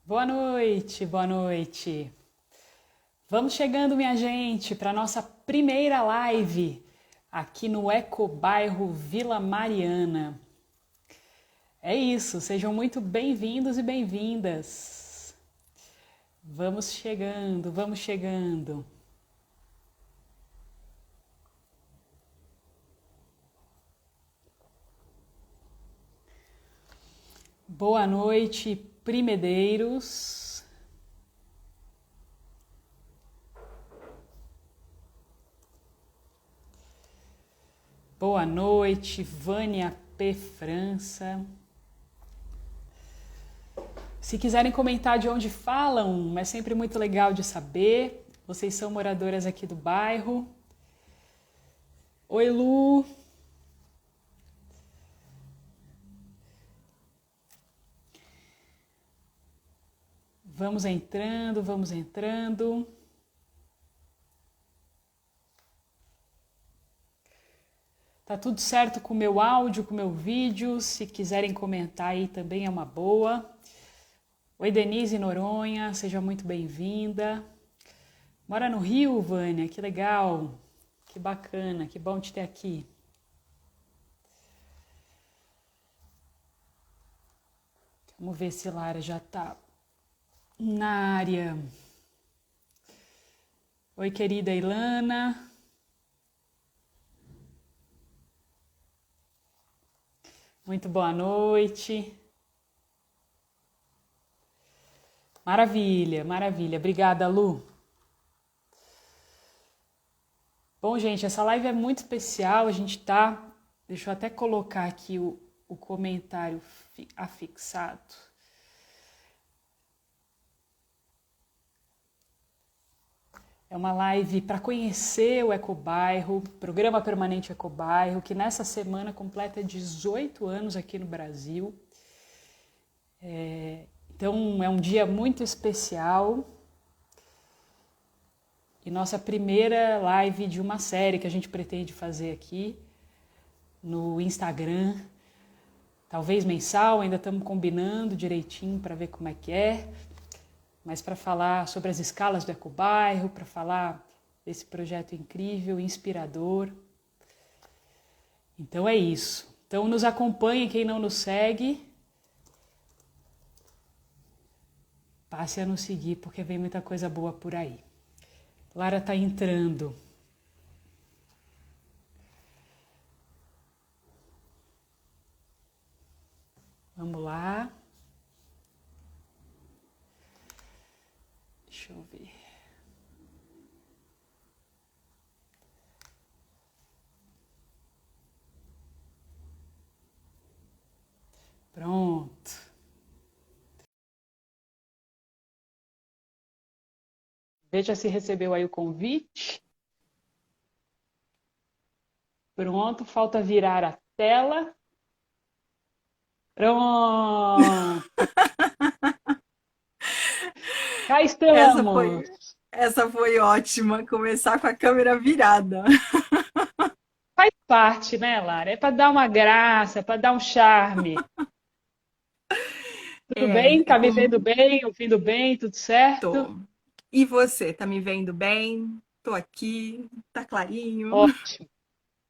Boa noite, boa noite. Vamos chegando, minha gente, para a nossa primeira live aqui no Ecobairro Vila Mariana. É isso, sejam muito bem-vindos e bem-vindas. Vamos chegando, vamos chegando. Boa noite, primedeiros. Boa noite, Vânia P. França. Se quiserem comentar de onde falam, é sempre muito legal de saber. Vocês são moradoras aqui do bairro. Oi, Lu. Vamos entrando, vamos entrando. Tá tudo certo com o meu áudio, com o meu vídeo? Se quiserem comentar aí também é uma boa. Oi, Denise Noronha, seja muito bem-vinda. Mora no Rio, Vânia? Que legal, que bacana, que bom te ter aqui. Vamos ver se Lara já tá na área. Oi, querida Ilana. Muito boa noite. Maravilha, maravilha. Obrigada, Lu. Bom, gente, essa live é muito especial. A gente tá... Deixa eu até colocar aqui o comentário afixado. É uma live para conhecer o Ecobairro, Programa Permanente Ecobairro, que nessa semana completa 18 anos aqui no Brasil. Então é um dia muito especial e nossa primeira live de uma série que a gente pretende fazer aqui no Instagram, talvez mensal, ainda estamos combinando direitinho para ver como é que é. Mas para falar sobre as escalas do Ecobairro, para falar desse projeto incrível, inspirador. Então é isso. Então nos acompanhe, quem não nos segue, passe a nos seguir, porque vem muita coisa boa por aí. Lara está entrando. Vamos lá. Deixa eu ver. Pronto. Veja se recebeu aí o convite. Pronto, falta virar a tela. Pronto. Cá Essa foi, estamos. essa foi ótima, começar com a câmera virada. Faz parte, né, Lara? É para dar uma graça, para dar um charme. Tudo bem? É Tá me vendo como bem? Ouvindo bem? Tudo certo? tô. E você, tá me vendo bem? Tô aqui, tá clarinho. Ótimo,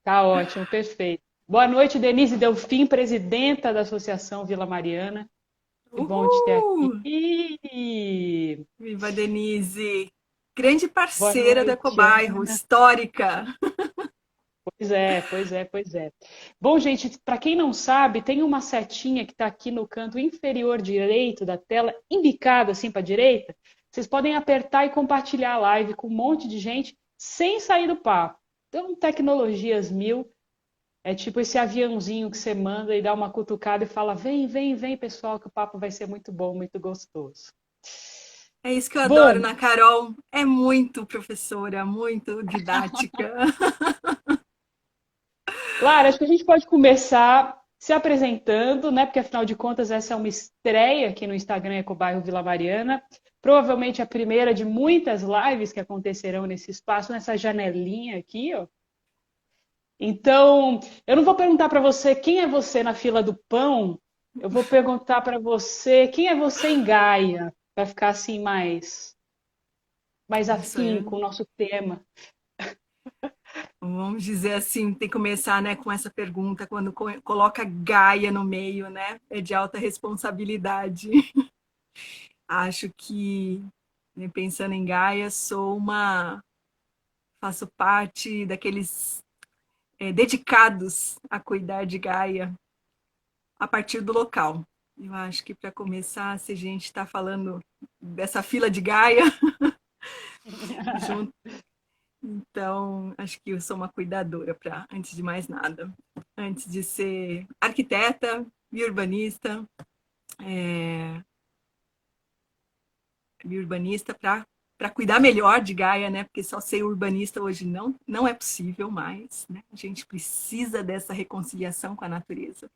tá ótimo, perfeito. Boa noite, Denise Delfim, presidenta da Associação Vila Mariana. Que bom te ter Uhul! aqui. Viva Denise! Grande Boa parceira do noite, Ecobairro, Ana. histórica. Pois é, pois é, pois é. Bom, gente, para quem não sabe, tem uma setinha que está aqui no canto inferior direito da tela, indicada assim para a direita. Vocês podem apertar e compartilhar a live com um monte de gente sem sair do papo. Então, tecnologias mil, é tipo esse aviãozinho que você manda e dá uma cutucada e fala: vem, vem, vem, pessoal, que o papo vai ser muito bom, muito gostoso. É isso que eu adoro Bom, na Carol. É muito professora, muito didática. Lara, acho que a gente pode começar se apresentando, né? Porque afinal de contas essa é uma estreia aqui no Instagram Ecobairro Vila Mariana. Provavelmente a primeira de muitas lives que acontecerão nesse espaço, nessa janelinha aqui, ó. Então, eu não vou perguntar para você quem é você na fila do pão, eu vou perguntar para você quem é você em Gaia. Vai ficar assim mais Isso afim é, com o nosso tema. vamos dizer assim, tem que começar, né, com essa pergunta, quando coloca Gaia no meio, né? É de alta responsabilidade. Acho que, né, pensando em Gaia, faço parte daqueles dedicados a cuidar de Gaia a partir do local. Eu acho que para começar, se a gente está falando dessa fila de Gaia, junto, então acho que eu sou uma cuidadora para, antes de mais nada, antes de ser arquiteta e urbanista, para cuidar melhor de Gaia, né? Porque só ser urbanista hoje não é possível mais, né? A gente precisa dessa reconciliação com a natureza.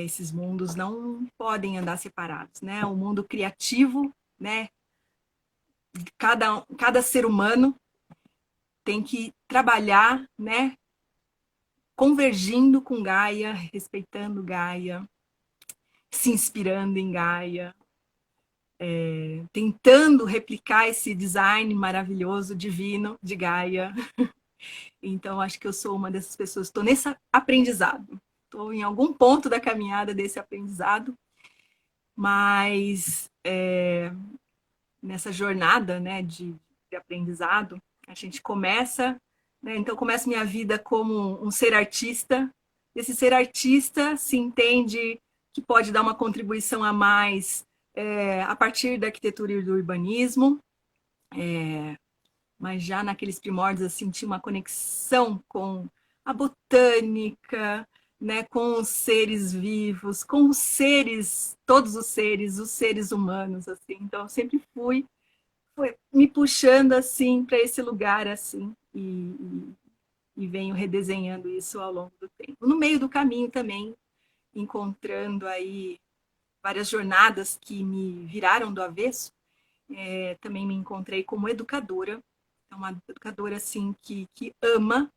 Esses mundos não podem andar separados, né? O mundo criativo, né? Cada ser humano tem que trabalhar, né? Convergindo com Gaia, respeitando Gaia, se inspirando em Gaia, tentando replicar esse design maravilhoso, divino de Gaia. Então, acho que eu sou uma dessas pessoas. Estou nesse aprendizado. Estou em algum ponto da caminhada desse aprendizado, mas nessa jornada, né, de aprendizado, a gente começa, né, então começa minha vida como um ser artista. Esse ser artista se entende que pode dar uma contribuição a mais a partir da arquitetura e do urbanismo, mas já naqueles primórdios assim tinha uma conexão com a botânica, né, com os seres vivos, com os seres, todos os seres humanos assim. Então eu sempre foi me puxando assim para esse lugar assim e venho redesenhando isso ao longo do tempo. No meio do caminho também encontrando aí várias jornadas que me viraram do avesso. Também me encontrei como educadora, uma educadora assim que ama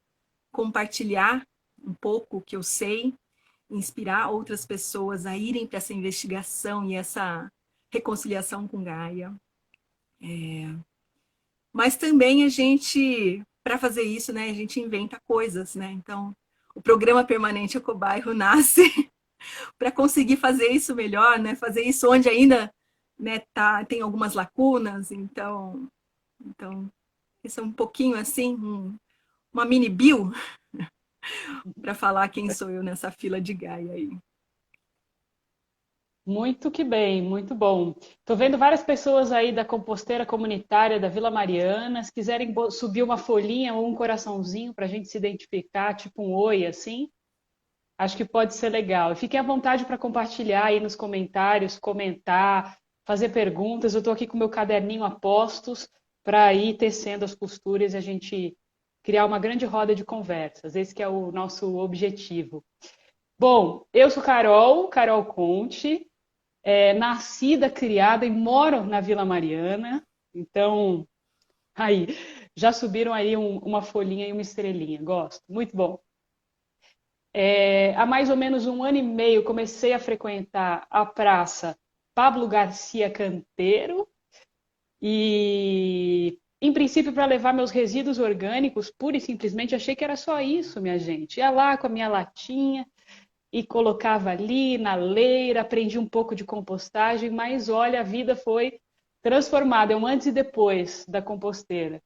compartilhar um pouco o que eu sei, inspirar outras pessoas a irem para essa investigação e essa reconciliação com Gaia. Mas também a gente, para fazer isso, né, a gente inventa coisas, né? Então, o programa permanente Ecobairro nasce para conseguir fazer isso melhor, né? Fazer isso onde ainda, né, tem algumas lacunas. Então isso é um pouquinho assim, uma mini bio para falar quem sou eu nessa fila de Gaia aí. Muito que bem, muito bom. Estou vendo várias pessoas aí da composteira comunitária da Vila Mariana. Se quiserem subir uma folhinha ou um coraçãozinho para a gente se identificar, tipo um oi assim, acho que pode ser legal. E fiquem à vontade para compartilhar aí nos comentários, comentar, fazer perguntas. Eu estou aqui com meu caderninho a postos para ir tecendo as costuras e a gente criar uma grande roda de conversas. Esse que é o nosso objetivo. Bom, eu sou Carol Conte, nascida, criada e moro na Vila Mariana. Então, aí, já subiram aí uma folhinha e uma estrelinha. Gosto, muito bom. Há mais ou menos um ano e meio comecei a frequentar a praça Pablo Garcia Canteiro e, em princípio, para levar meus resíduos orgânicos, pura e simplesmente achei que era só isso, minha gente. Ia lá com a minha latinha e colocava ali na leira, aprendi um pouco de compostagem, mas olha, a vida foi transformada, é um antes e depois da composteira.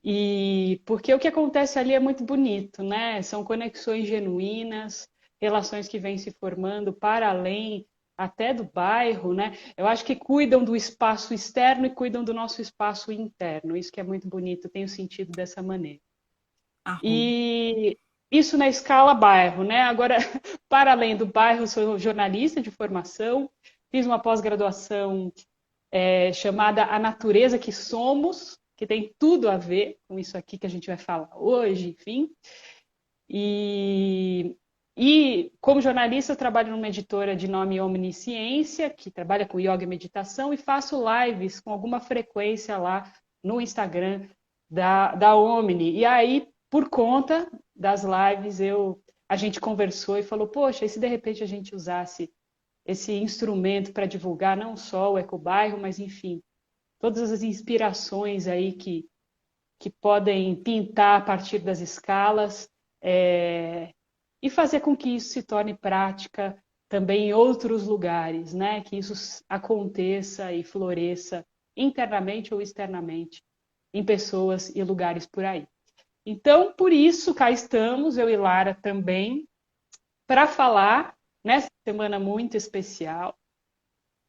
E porque o que acontece ali é muito bonito, né? São conexões genuínas, relações que vêm se formando para além até do bairro, né? Eu acho que cuidam do espaço externo e cuidam do nosso espaço interno. Isso que é muito bonito, tenho sentido dessa maneira. Arro. E isso na escala bairro, né? Agora, para além do bairro, sou jornalista de formação, fiz uma pós-graduação chamada A Natureza que Somos, que tem tudo a ver com isso aqui que a gente vai falar hoje, enfim. E como jornalista, eu trabalho numa editora de nome Omnisciência, que trabalha com yoga e meditação, e faço lives com alguma frequência lá no Instagram da Omni. E aí, por conta das lives, a gente conversou e falou, poxa, e se de repente a gente usasse esse instrumento para divulgar não só o Ecobairro, mas enfim, todas as inspirações aí que podem pintar a partir das escalas, e fazer com que isso se torne prática também em outros lugares, né? Que isso aconteça e floresça internamente ou externamente em pessoas e lugares por aí. Então, por isso, cá estamos, eu e Lara também, para falar, nessa semana muito especial,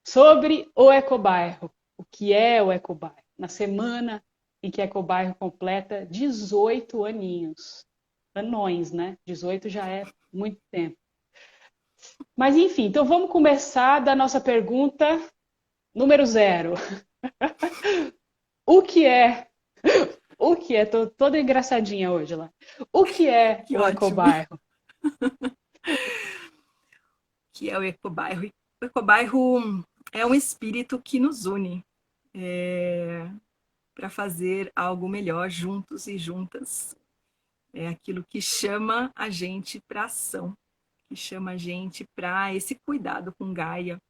sobre o Ecobairro. O que é o Ecobairro? Na semana em que o Ecobairro completa 18 aninhos. Anões, né? 18 já é muito tempo. Mas, enfim, então vamos começar da nossa pergunta número 0. O que é? O que é? Tô toda engraçadinha hoje lá. O que é Que o ótimo. Ecobairro? Que é o Ecobairro. O Ecobairro é um espírito que nos une para fazer algo melhor juntos e juntas. É aquilo que chama a gente para ação, que chama a gente para esse cuidado com Gaia,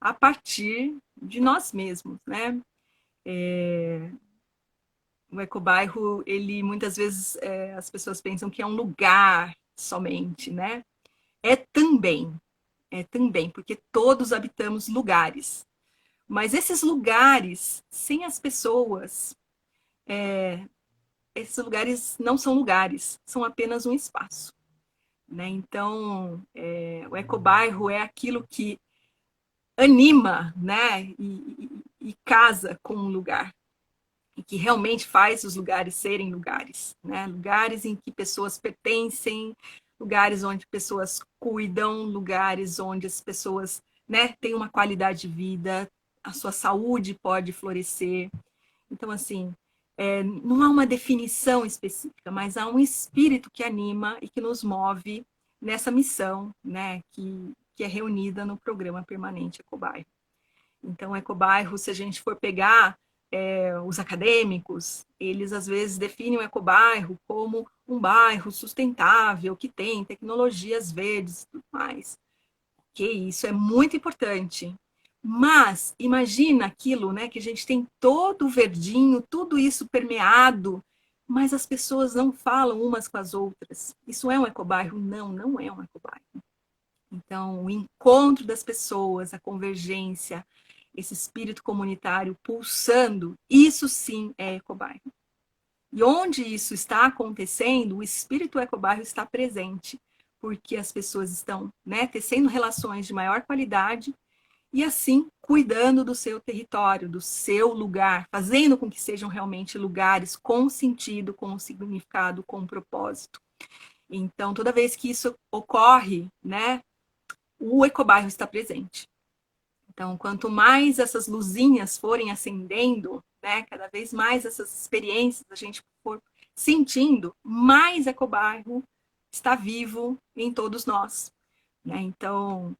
a partir de nós mesmos, né? O Ecobairro, ele muitas vezes as pessoas pensam que é um lugar somente, né? É também, porque todos habitamos lugares. Mas esses lugares, sem as pessoas, esses lugares não são lugares, são apenas um espaço. Né? Então, o ecobairro é aquilo que anima, né? E casa com o lugar. E que realmente faz os lugares serem lugares. Né? Lugares em que pessoas pertencem, lugares onde pessoas cuidam, lugares onde as pessoas, né, têm uma qualidade de vida, a sua saúde pode florescer. Então, assim, não há uma definição específica, mas há um espírito que anima e que nos move nessa missão, né, que é reunida no programa permanente Ecobairro. Então, Ecobairro, se a gente for pegar os acadêmicos, eles às vezes definem o ecobairro como um bairro sustentável, que tem tecnologias verdes e tudo mais. Que isso é muito importante. Mas imagina aquilo, né, que a gente tem todo o verdinho, tudo isso permeado, mas as pessoas não falam umas com as outras. Isso é um ecobairro? Não, não é um ecobairro. Então, o encontro das pessoas, a convergência, esse espírito comunitário pulsando, isso sim é ecobairro. E onde isso está acontecendo, o espírito ecobairro está presente, porque as pessoas estão, né, tecendo relações de maior qualidade e assim cuidando do seu território, do seu lugar, fazendo com que sejam realmente lugares com sentido, com significado, com propósito. Então, toda vez que isso ocorre, né, o ecobairro está presente. Então, quanto mais essas luzinhas forem acendendo, né, cada vez mais essas experiências a gente for sentindo, mais ecobairro está vivo em todos nós. Né? Então,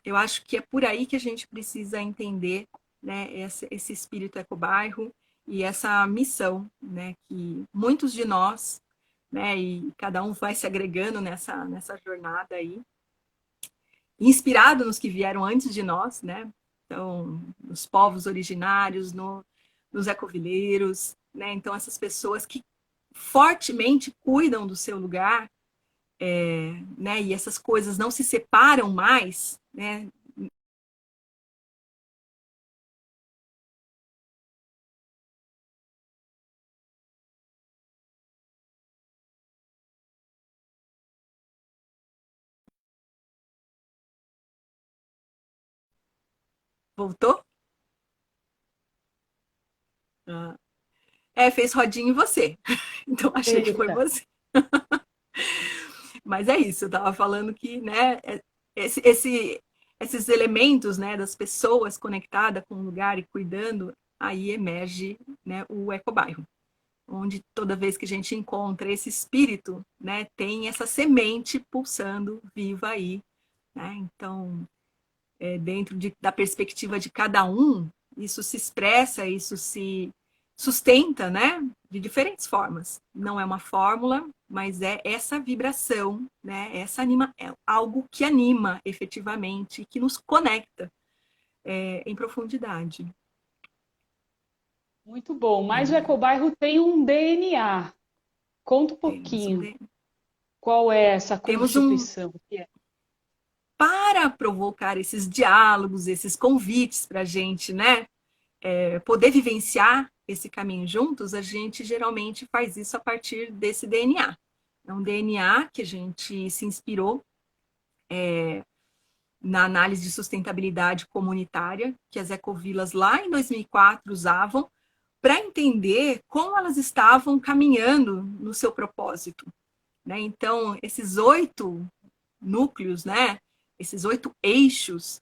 eu acho que é por aí que a gente precisa entender, né, esse espírito ecobairro e essa missão, né, que muitos de nós, né, e cada um vai se agregando nessa jornada aí, inspirado nos que vieram antes de nós, né? Então, nos povos originários, nos ecovileiros, né? Então, essas pessoas que fortemente cuidam do seu lugar, né? E essas coisas não se separam mais, né? Voltou? Ah. Fez rodinha em você. Então, achei que foi Eita. você. Mas é isso, eu estava falando que, né, esse, esse, esses elementos, né, das pessoas conectadas com o lugar e cuidando, aí emerge, né, o ecobairro, onde toda vez que a gente encontra esse espírito, né, tem essa semente pulsando viva aí, né? Então, dentro da perspectiva de cada um, isso se expressa, isso se sustenta, né, de diferentes formas. Não é uma fórmula, mas é essa vibração, né, é algo que anima efetivamente, que nos conecta em profundidade. Muito bom. Mas o Né? Ecobairro tem um DNA. Conta um Temos pouquinho. Qual é essa temos um constituição? para provocar esses diálogos, esses convites para a gente, né, poder vivenciar esse caminho juntos, a gente geralmente faz isso a partir desse DNA. É um DNA que a gente se inspirou na análise de sustentabilidade comunitária, que as ecovilas lá em 2004 usavam, para entender como elas estavam caminhando no seu propósito. Né? Então, esses 8 núcleos, né? Esses 8 eixos,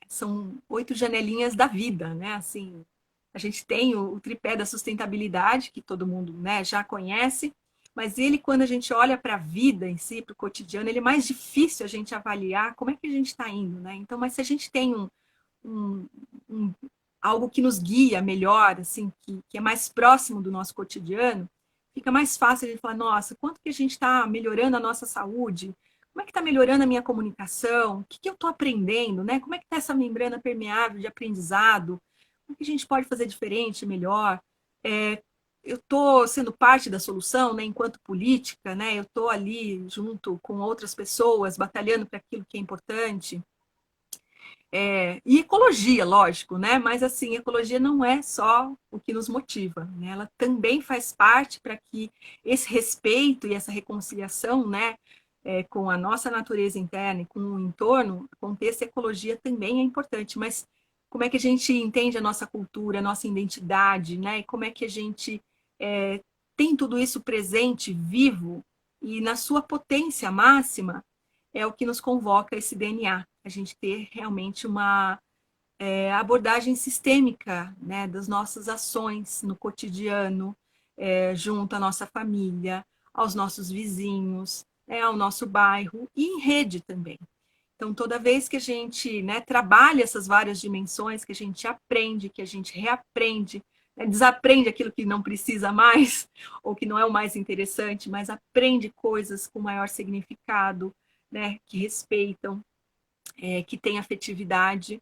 são 8 janelinhas da vida, né? Assim, a gente tem o tripé da sustentabilidade, que todo mundo, né, já conhece, mas ele, quando a gente olha para a vida em si, para o cotidiano, ele é mais difícil a gente avaliar como é que a gente está indo, né? Então, mas se a gente tem um, um, algo que nos guia melhor, assim, que é mais próximo do nosso cotidiano, fica mais fácil a gente falar, nossa, quanto que a gente está melhorando a nossa saúde? Como é que está melhorando a minha comunicação? O que, que eu estou aprendendo, né? Como é que está essa membrana permeável de aprendizado? O que a gente pode fazer diferente, melhor? Eu estou sendo parte da solução, né, enquanto política, né? Eu estou ali junto com outras pessoas, batalhando para aquilo que é importante. E ecologia, lógico, né? Mas assim, ecologia não é só o que nos motiva, né? Ela também faz parte para que esse respeito e essa reconciliação, né, com a nossa natureza interna e com o entorno aconteça. A ecologia também é importante, mas como é que a gente entende a nossa cultura, a nossa identidade, né? E como é que a gente tem tudo isso presente, vivo e na sua potência máxima é o que nos convoca esse DNA. A gente ter realmente uma abordagem sistêmica, né, das nossas ações no cotidiano, junto à nossa família, aos nossos vizinhos, ao nosso bairro e em rede também. Então, toda vez que a gente, né, trabalha essas várias dimensões, que a gente aprende, que a gente reaprende, né, desaprende aquilo que não precisa mais, ou que não é o mais interessante, mas aprende coisas com maior significado, né, que respeitam, que têm afetividade.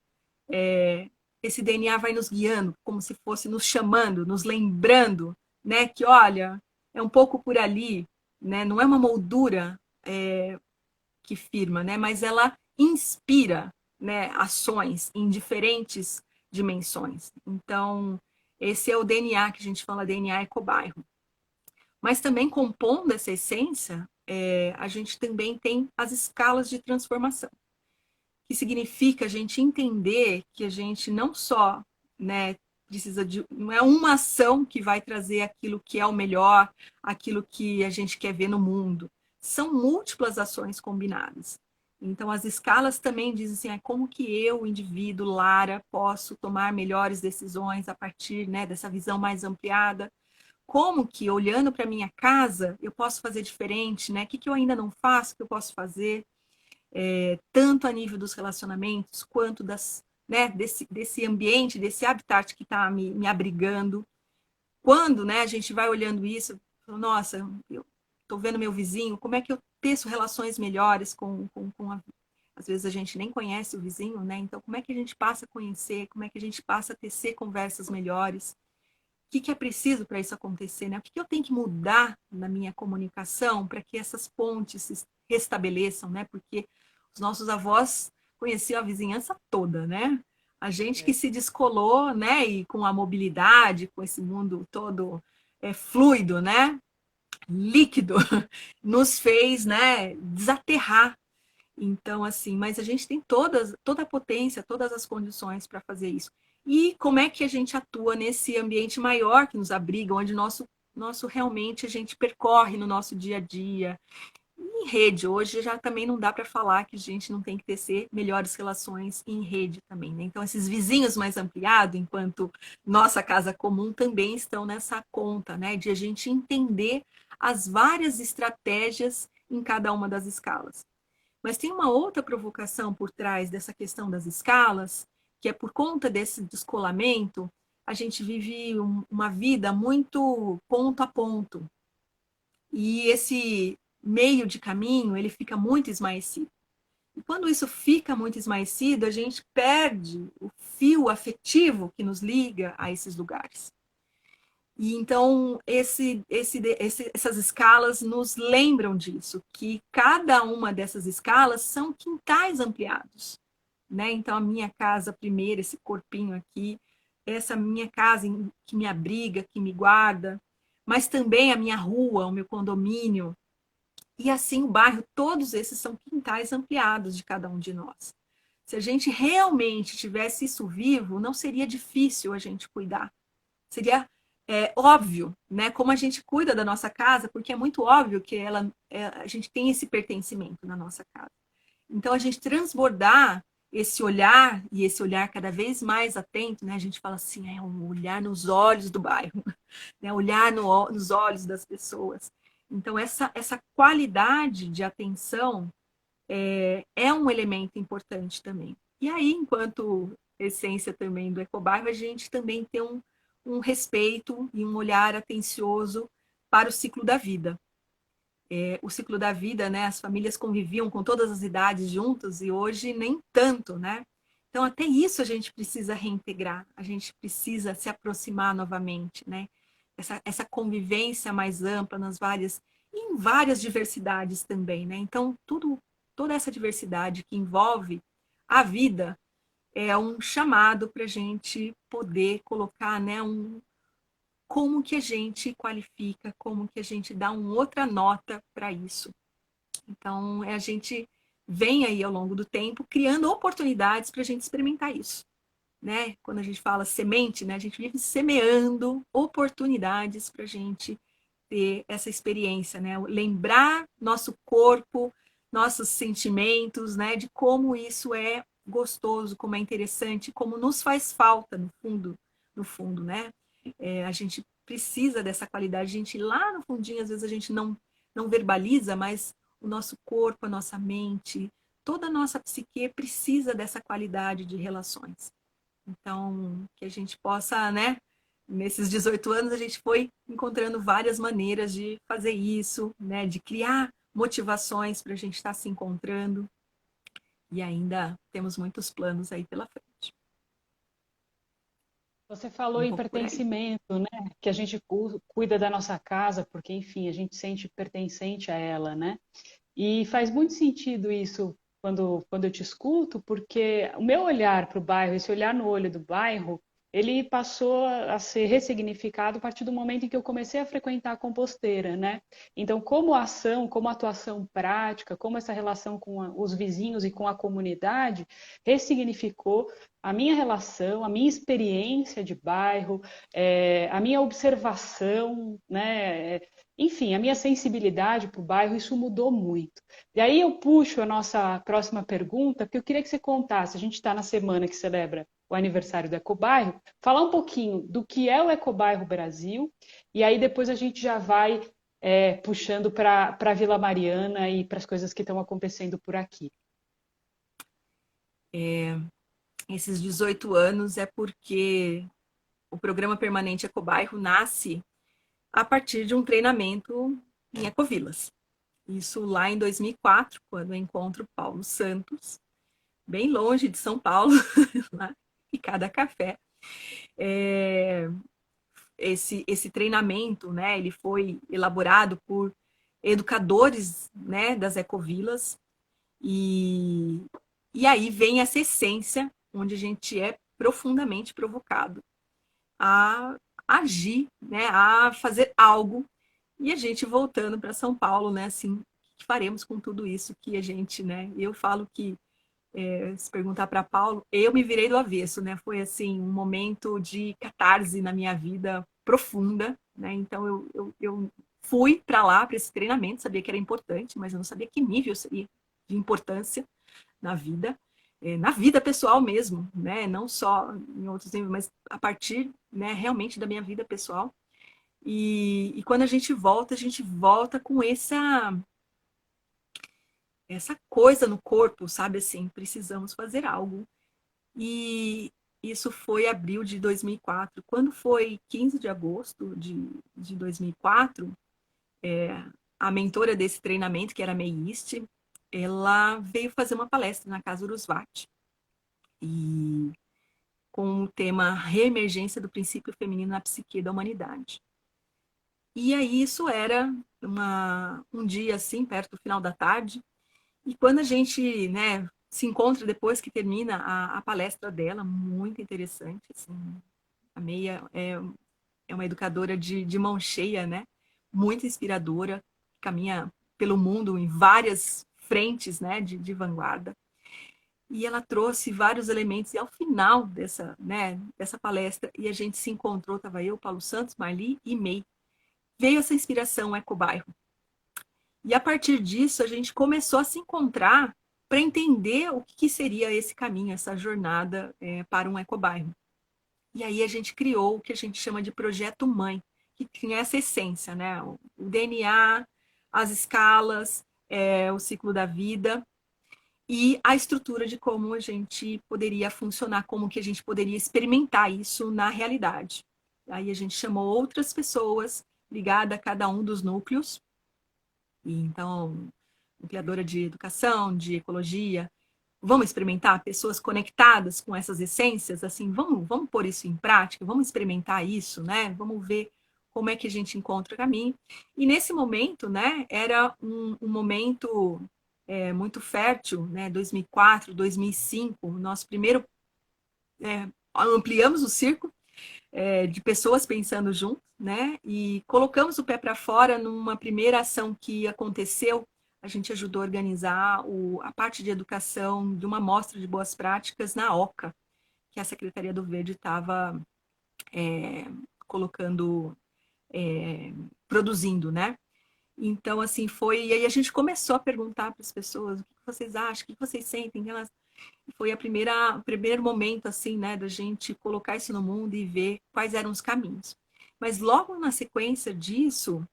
Esse DNA vai nos guiando, como se fosse nos chamando, nos lembrando, né, que olha, é um pouco por ali, né, não é uma moldura que firma, né, mas ela inspira, né, ações em diferentes dimensões. Então, esse é o DNA que a gente fala, DNA ecobairro. Mas também compondo essa essência, a gente também tem as escalas de transformação, que significa a gente entender que a gente não só, né, precisa de, não é uma ação que vai trazer aquilo que é o melhor, aquilo que a gente quer ver no mundo. São múltiplas ações combinadas. Então, as escalas também dizem assim, como que eu, indivíduo, Lara, posso tomar melhores decisões a partir, né, dessa visão mais ampliada. Como que, olhando para minha casa, eu posso fazer diferente, né? O que, que eu ainda não faço que eu posso fazer? Tanto a nível dos relacionamentos, quanto né, desse ambiente, desse habitat que está me abrigando. Quando, né, a gente vai olhando isso, nossa, eu estou vendo meu vizinho, como é que eu teço relações melhores às vezes a gente nem conhece o vizinho, né? Então, como é que a gente passa a conhecer, como é que a gente passa a tecer conversas melhores? O que é preciso para isso acontecer, né? O que eu tenho que mudar na minha comunicação para que essas pontes se restabeleçam, né? Porque os nossos avós conheciam a vizinhança toda, né? A gente que se descolou, né? E com a mobilidade, com esse mundo todo fluido, né? Líquido, nos fez, né? Desaterrar. Então, assim, mas a gente tem toda a potência, todas as condições para fazer isso. E como é que a gente atua nesse ambiente maior que nos abriga, onde nosso realmente a gente percorre no nosso dia a dia. Em rede, hoje já também não dá para falar que a gente não tem que tecer melhores relações em rede também, né? Então, esses vizinhos mais ampliados, enquanto nossa casa comum, também estão nessa conta, né? De a gente entender as várias estratégias em cada uma das escalas. Mas tem uma outra provocação por trás dessa questão das escalas, que é por conta desse descolamento, a gente vive uma vida muito ponto a ponto. E esse meio de caminho, ele fica muito esmaecido. E quando isso fica muito esmaecido, a gente perde o fio afetivo que nos liga a esses lugares. E então, essas escalas nos lembram disso, que cada uma dessas escalas são quintais ampliados. Né? Então, a minha casa primeiro, esse corpinho aqui, essa minha casa que me abriga, que me guarda, mas também a minha rua, o meu condomínio, e assim o bairro, todos esses são quintais ampliados de cada um de nós. Se a gente realmente tivesse isso vivo, não seria difícil a gente cuidar. Seria óbvio, né? Como a gente cuida da nossa casa, porque é muito óbvio que a gente tem esse pertencimento na nossa casa. Então, a gente transbordar esse olhar, e esse olhar cada vez mais atento, né? A gente fala assim, é um olhar nos olhos do bairro, né? Olhar nos olhos das pessoas. Então, essa qualidade de atenção é um elemento importante também. E aí, enquanto essência também do ecobairro, a gente também tem um respeito e um olhar atencioso para o ciclo da vida. O ciclo da vida, né? As famílias conviviam com todas as idades juntas e hoje nem tanto, né? Então, até isso a gente precisa reintegrar, a gente precisa se aproximar novamente, né? Essa convivência mais ampla em várias diversidades também, né? Então, toda essa diversidade que envolve a vida é um chamado para a gente poder colocar, né, como que a gente qualifica, como que a gente dá uma outra nota para isso. Então, a gente vem aí ao longo do tempo criando oportunidades para a gente experimentar isso. Né? Quando a gente fala semente, né, a gente vive semeando oportunidades para a gente ter essa experiência, né? Lembrar nosso corpo, nossos sentimentos, né? De como isso é gostoso, como é interessante, como nos faz falta no fundo, né? A gente precisa dessa qualidade, a gente lá no fundinho, às vezes a gente não verbaliza, mas o nosso corpo, a nossa mente, toda a nossa psique precisa dessa qualidade de relações. Então, que a gente possa, né? Nesses 18 anos, a gente foi encontrando várias maneiras de fazer isso, né? De criar motivações para a gente estar se encontrando. E ainda temos muitos planos aí pela frente. Você falou Um em pouco por aí. pertencimento, né? Que a gente cuida da nossa casa, porque, enfim, a gente sente pertencente a ela, né? E faz muito sentido isso quando eu te escuto, porque o meu olhar para o bairro, esse olhar no olho do bairro, ele passou a ser ressignificado a partir do momento em que eu comecei a frequentar a composteira, né? Então, como ação, como atuação prática, como essa relação com os vizinhos e com a comunidade, ressignificou a minha relação, a minha experiência de bairro, a minha observação, né? Enfim, a minha sensibilidade para o bairro, isso mudou muito. E aí eu puxo a nossa próxima pergunta, porque eu queria que você contasse, a gente está na semana que celebra o aniversário do Ecobairro, falar um pouquinho do que é o Ecobairro Brasil, e aí depois a gente já vai puxando para a Vila Mariana e para as coisas que estão acontecendo por aqui. Esses 18 anos é porque o programa permanente Ecobairro nasce a partir de um treinamento em Ecovilas. Isso lá em 2004, quando eu encontro Paulo Santos, bem longe de São Paulo, lá em cada café. Esse treinamento, né, ele foi elaborado por educadores, né, das ecovilas, e, e aí vem essa essência onde a gente é profundamente provocado a agir, né, a fazer algo, e a gente voltando para São Paulo, né, assim, o que faremos com tudo isso que a gente, né, eu falo que se perguntar para Paulo, eu me virei do avesso, né? Foi assim um momento de catarse na minha vida profunda, né? Então eu fui para lá para esse treinamento, sabia que era importante, mas eu não sabia que nível seria de importância na vida pessoal mesmo, né? Não só em outros níveis, mas a partir, né, realmente da minha vida pessoal. E quando a gente volta com essa coisa no corpo, sabe assim, precisamos fazer algo. E Isso foi abril de 2004. Quando foi 15 de agosto de 2004, a mentora desse treinamento, que era a Meist, ela veio fazer uma palestra na Casa Urusvati, e com o tema Reemergência do Princípio Feminino na Psique da Humanidade. E aí isso era um dia assim, perto do final da tarde, e quando a gente, né, se encontra depois que termina a palestra dela, muito interessante, assim, a Meia é uma educadora de mão cheia, né, muito inspiradora, caminha pelo mundo em várias frentes, né, de vanguarda. E ela trouxe vários elementos, e ao final dessa palestra, e a gente se encontrou, estava eu, Paulo Santos, Marli e May, veio essa inspiração Ecobairro. E a partir disso, a gente começou a se encontrar para entender o que seria esse caminho, essa jornada para um ecobairro. E aí a gente criou o que a gente chama de Projeto Mãe, que tinha essa essência, né? O DNA, as escalas, o ciclo da vida e a estrutura de como a gente poderia funcionar, como que a gente poderia experimentar isso na realidade. Aí a gente chamou outras pessoas ligadas a cada um dos núcleos. E então, criadora de educação, de ecologia, vamos experimentar pessoas conectadas com essas essências, assim, vamos pôr isso em prática, vamos experimentar isso, né? Vamos ver como é que a gente encontra o caminho. E nesse momento, né, era um momento muito fértil, né? 2004, 2005, nosso primeiro ampliamos o círculo de pessoas pensando juntos, né? E colocamos o pé para fora numa primeira ação que aconteceu. A gente ajudou a organizar a parte de educação de uma mostra de boas práticas na OCA, que a Secretaria do Verde estava colocando, produzindo, né? Então, assim, foi. E aí a gente começou a perguntar para as pessoas o que vocês acham, o que vocês sentem. Foi o primeiro momento, assim, né, da gente colocar isso no mundo e ver quais eram os caminhos. Mas logo na sequência disso,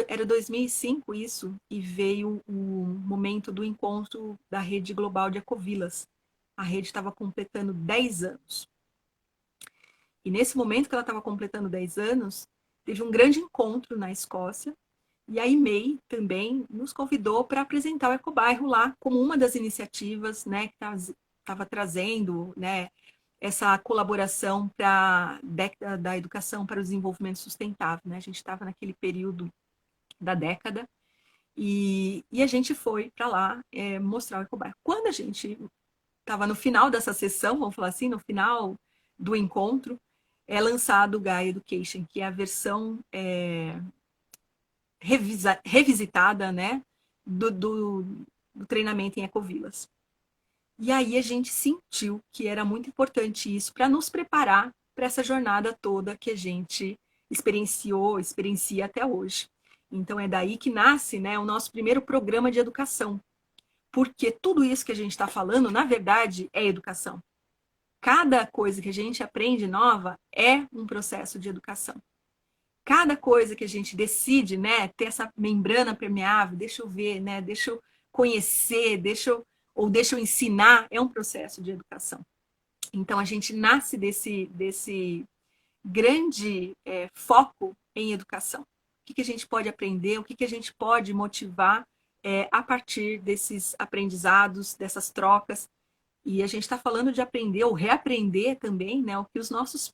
era 2005 isso, e veio o momento do encontro da rede global de ecovilas. A rede estava completando 10 anos. E nesse momento que ela estava completando 10 anos, teve um grande encontro na Escócia, e a IMEI também nos convidou para apresentar o Ecobairro lá como uma das iniciativas, né, que estava trazendo, né, essa colaboração para a década da educação para o desenvolvimento sustentável. Né? A gente estava naquele período da década e a gente foi para lá mostrar o Ecobairro. Quando a gente estava no final dessa sessão, vamos falar assim, no final do encontro, é lançado o Gaia Education, que é a versão revisitada, né, do treinamento em ecovilas. E aí a gente sentiu que era muito importante isso para nos preparar para essa jornada toda que a gente experiencia até hoje. Então é daí que nasce, né, o nosso primeiro programa de educação. Porque tudo isso que a gente está falando, na verdade, é educação. Cada coisa que a gente aprende nova é um processo de educação. Cada coisa que a gente decide, né, ter essa membrana permeável, deixa eu ver, né, deixa eu conhecer, deixa eu ensinar, é um processo de educação. Então a gente nasce desse grande foco em educação. O que a gente pode aprender, o que a gente pode motivar a partir desses aprendizados, dessas trocas. E a gente está falando de aprender ou reaprender também, né, o que os nossos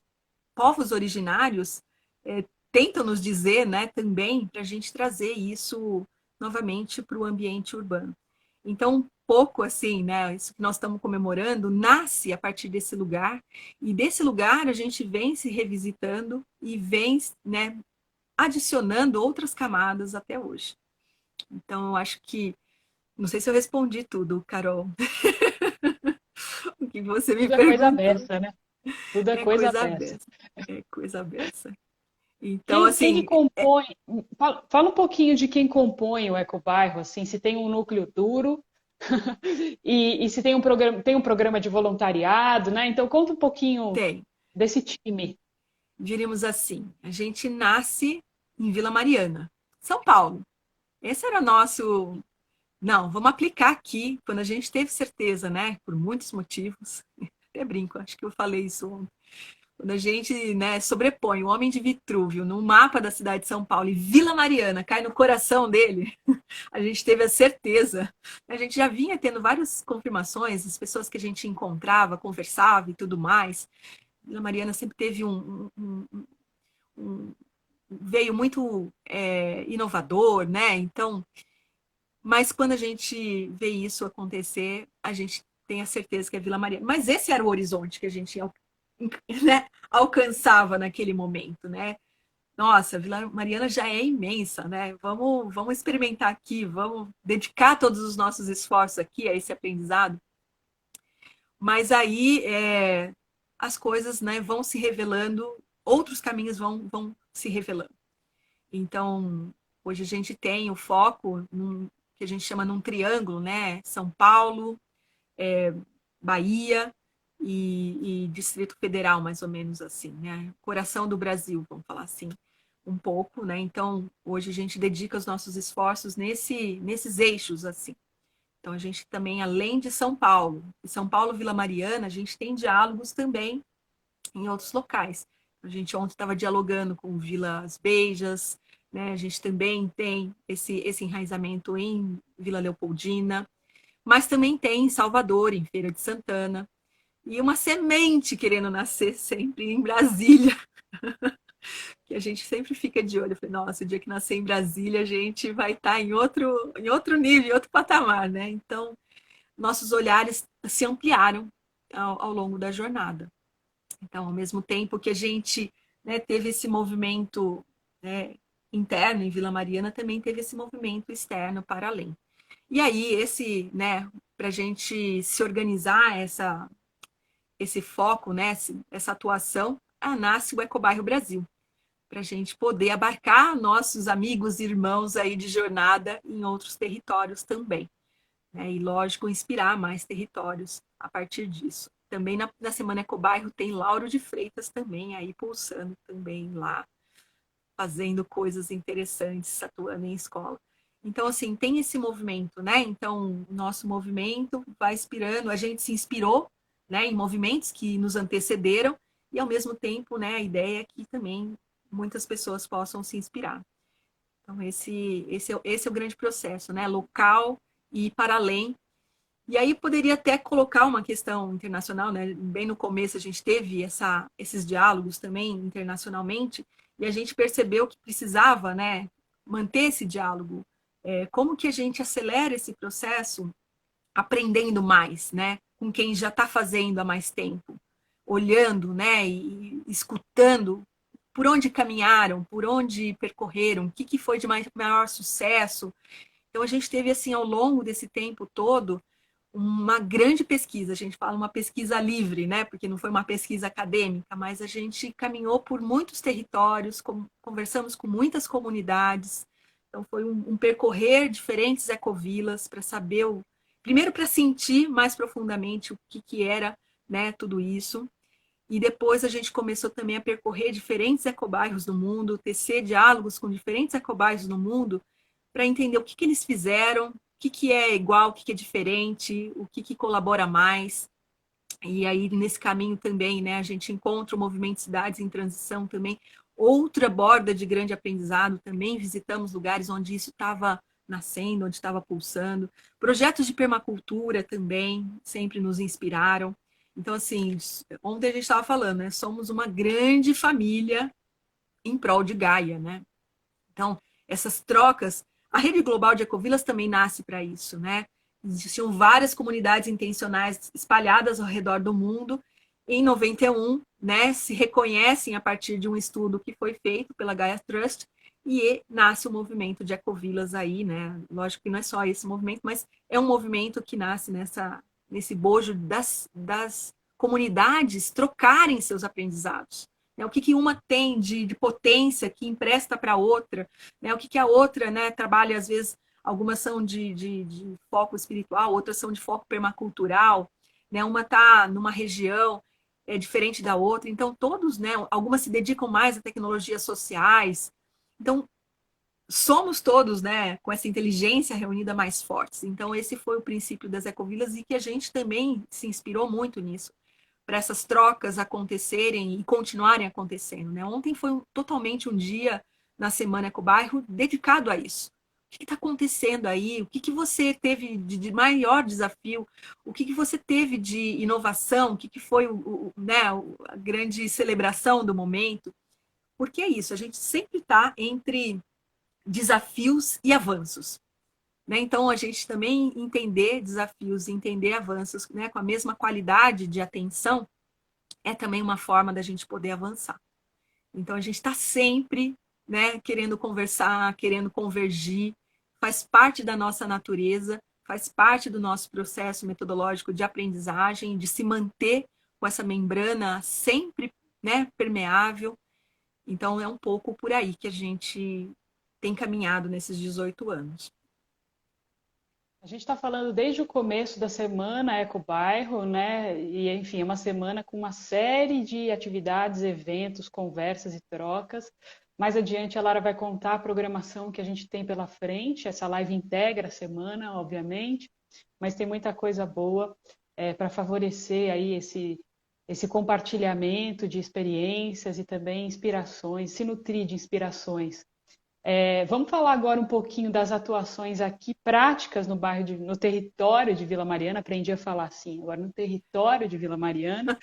povos originários tentam nos dizer, né, também, para a gente trazer isso novamente para o ambiente urbano. Então, um pouco assim, né, isso que nós estamos comemorando, nasce a partir desse lugar, e desse lugar a gente vem se revisitando e vem, né, adicionando outras camadas até hoje. Então, eu acho que, não sei se eu respondi tudo, Carol, o que você me Tudo é coisa perguntou. beça, né? Tudo é É coisa coisa beça. beça, é coisa beça. Então, Quem que assim, compõe? Fala um pouquinho de quem compõe o Ecobairro, assim, se tem um núcleo duro e se tem um programa de voluntariado, né? Então conta um pouquinho tem. desse time. Diríamos assim, a gente nasce em Vila Mariana, São Paulo. Esse era o nosso. Não, vamos aplicar aqui, quando a gente teve certeza, né, por muitos motivos, até brinco, acho que eu falei isso ontem. Quando a gente, né, sobrepõe o Homem de Vitrúvio no mapa da cidade de São Paulo e Vila Mariana cai no coração dele, a gente teve a certeza. A gente já vinha tendo várias confirmações, as pessoas que a gente encontrava, conversava e tudo mais. Vila Mariana sempre teve um veio muito inovador, né? Então, mas quando a gente vê isso acontecer, a gente tem a certeza que é Vila Mariana. Mas esse era o horizonte que a gente, né, alcançava naquele momento, né? Nossa, Vila Mariana já é imensa, né? Vamos experimentar aqui, vamos dedicar todos os nossos esforços aqui a esse aprendizado. Mas aí as coisas, né, vão se revelando, outros caminhos vão se revelando. Então, hoje a gente tem o foco que a gente chama num triângulo, né? São Paulo, Bahia e Distrito Federal, mais ou menos assim, né? Coração do Brasil, vamos falar assim, um pouco, né? Então, hoje a gente dedica os nossos esforços nesses eixos, assim. Então, a gente também, além de São Paulo, Vila Mariana, a gente tem diálogos também em outros locais. A gente ontem estava dialogando com Vilas Beijas, né? A gente também tem esse enraizamento em Vila Leopoldina, mas também tem em Salvador, em Feira de Santana, e uma semente querendo nascer sempre em Brasília, que a gente sempre fica de olho. Eu falei, nossa, o dia que nascer em Brasília, a gente vai estar em outro nível, em outro patamar, né? Então, nossos olhares se ampliaram ao longo da jornada. Então, ao mesmo tempo que a gente, né, teve esse movimento, né, interno em Vila Mariana, também teve esse movimento externo para além. E aí, né, para a gente se organizar esse foco, né, essa atuação, nasce o Ecobairro Brasil, para a gente poder abarcar nossos amigos e irmãos aí de jornada em outros territórios também, né? E, lógico, inspirar mais territórios a partir disso. Também na Semana Ecobairro tem Lauro de Freitas também aí pulsando também lá, fazendo coisas interessantes, atuando em escola. Então, assim, tem esse movimento, né? Então, o nosso movimento vai inspirando, a gente se inspirou, né, em movimentos que nos antecederam e, ao mesmo tempo, né, a ideia é que também muitas pessoas possam se inspirar. Então, esse é o grande processo, né? Local e para além. E aí poderia até colocar uma questão internacional, né? Bem no começo a gente teve esses diálogos também internacionalmente, e a gente percebeu que precisava, né, manter esse diálogo. Como que a gente acelera esse processo aprendendo mais, né? Com quem já está fazendo há mais tempo, olhando, né, e escutando por onde caminharam, por onde percorreram, o que foi de maior sucesso. Então, a gente teve, assim, ao longo desse tempo todo, uma grande pesquisa. A gente fala uma pesquisa livre, né? Porque não foi uma pesquisa acadêmica, mas a gente caminhou por muitos territórios, conversamos com muitas comunidades. Então, foi um percorrer diferentes ecovilas para saber, primeiro para sentir mais profundamente o que era, né, tudo isso. E depois a gente começou também a percorrer diferentes ecobairros do mundo, tecer diálogos com diferentes ecobairros no mundo, para entender o que eles fizeram, o que é igual, o que é diferente, o que colabora mais. E aí, nesse caminho também, né, a gente encontra o movimento Cidades em Transição também, outra borda de grande aprendizado, também visitamos lugares onde isso estava nascendo, onde estava pulsando. Projetos de permacultura também sempre nos inspiraram. Então, assim, ontem a gente estava falando, né? Somos uma grande família em prol de Gaia, né? Então, essas trocas, a rede global de ecovilas também nasce para isso, né? Existiam várias comunidades intencionais espalhadas ao redor do mundo. Em 91, né, se reconhecem a partir de um estudo que foi feito pela Gaia Trust e nasce o movimento de ecovilas aí, né? Lógico que não é só esse movimento, mas é um movimento que nasce nesse bojo das comunidades trocarem seus aprendizados. Né? O que uma tem de potência que empresta para a outra, né? O que a outra, né, trabalha, às vezes, algumas são de foco espiritual, outras são de foco permacultural, né? Uma está numa região diferente da outra, então todos, né, algumas se dedicam mais a tecnologias sociais, então somos todos, né, com essa inteligência reunida mais fortes. Então esse foi o princípio das ecovilas e que a gente também se inspirou muito nisso, para essas trocas acontecerem e continuarem acontecendo, né? Ontem foi totalmente um dia na Semana Ecobairro dedicado a isso. O que está acontecendo aí? O que você teve de maior desafio? O que você teve de inovação? O que foi né, a grande celebração do momento? Porque é isso, a gente sempre está entre desafios e avanços. Né? Então, a gente também entender desafios e entender avanços, né, com a mesma qualidade de atenção é também uma forma da gente poder avançar. Então, a gente está sempre, né, querendo conversar, querendo convergir, faz parte da nossa natureza, faz parte do nosso processo metodológico de aprendizagem, de se manter com essa membrana sempre, né, permeável. Então, é um pouco por aí que a gente tem caminhado nesses 18 anos. A gente está falando desde o começo da semana Ecobairro, né? E enfim, é uma semana com uma série de atividades, eventos, conversas e trocas. Mais adiante a Lara vai contar a programação que a gente tem pela frente. Essa live integra a semana, obviamente, mas tem muita coisa boa para favorecer aí esse compartilhamento de experiências e também inspirações, se nutrir de inspirações. Vamos falar agora um pouquinho das atuações aqui práticas no território de Vila Mariana. Aprendi a falar assim, agora no território de Vila Mariana.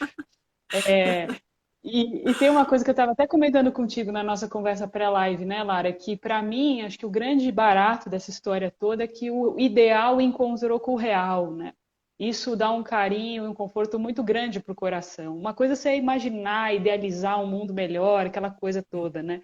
E tem uma coisa que eu estava até comentando contigo na nossa conversa pré-live, né, Lara? Que para mim, acho que o grande barato dessa história toda é que o ideal encontrou com o real, né? Isso dá um carinho e um conforto muito grande para o coração. Uma coisa é você imaginar, idealizar um mundo melhor, aquela coisa toda, né?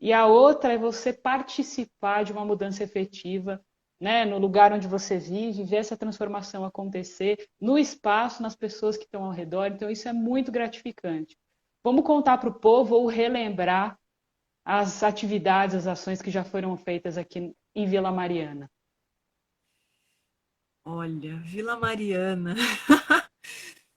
E a outra é você participar de uma mudança efetiva, né, no lugar onde você vive, ver essa transformação acontecer no espaço, nas pessoas que estão ao redor. Então, isso é muito gratificante. Vamos contar para o povo ou relembrar as atividades, as ações que já foram feitas aqui em Vila Mariana. Olha, Vila Mariana.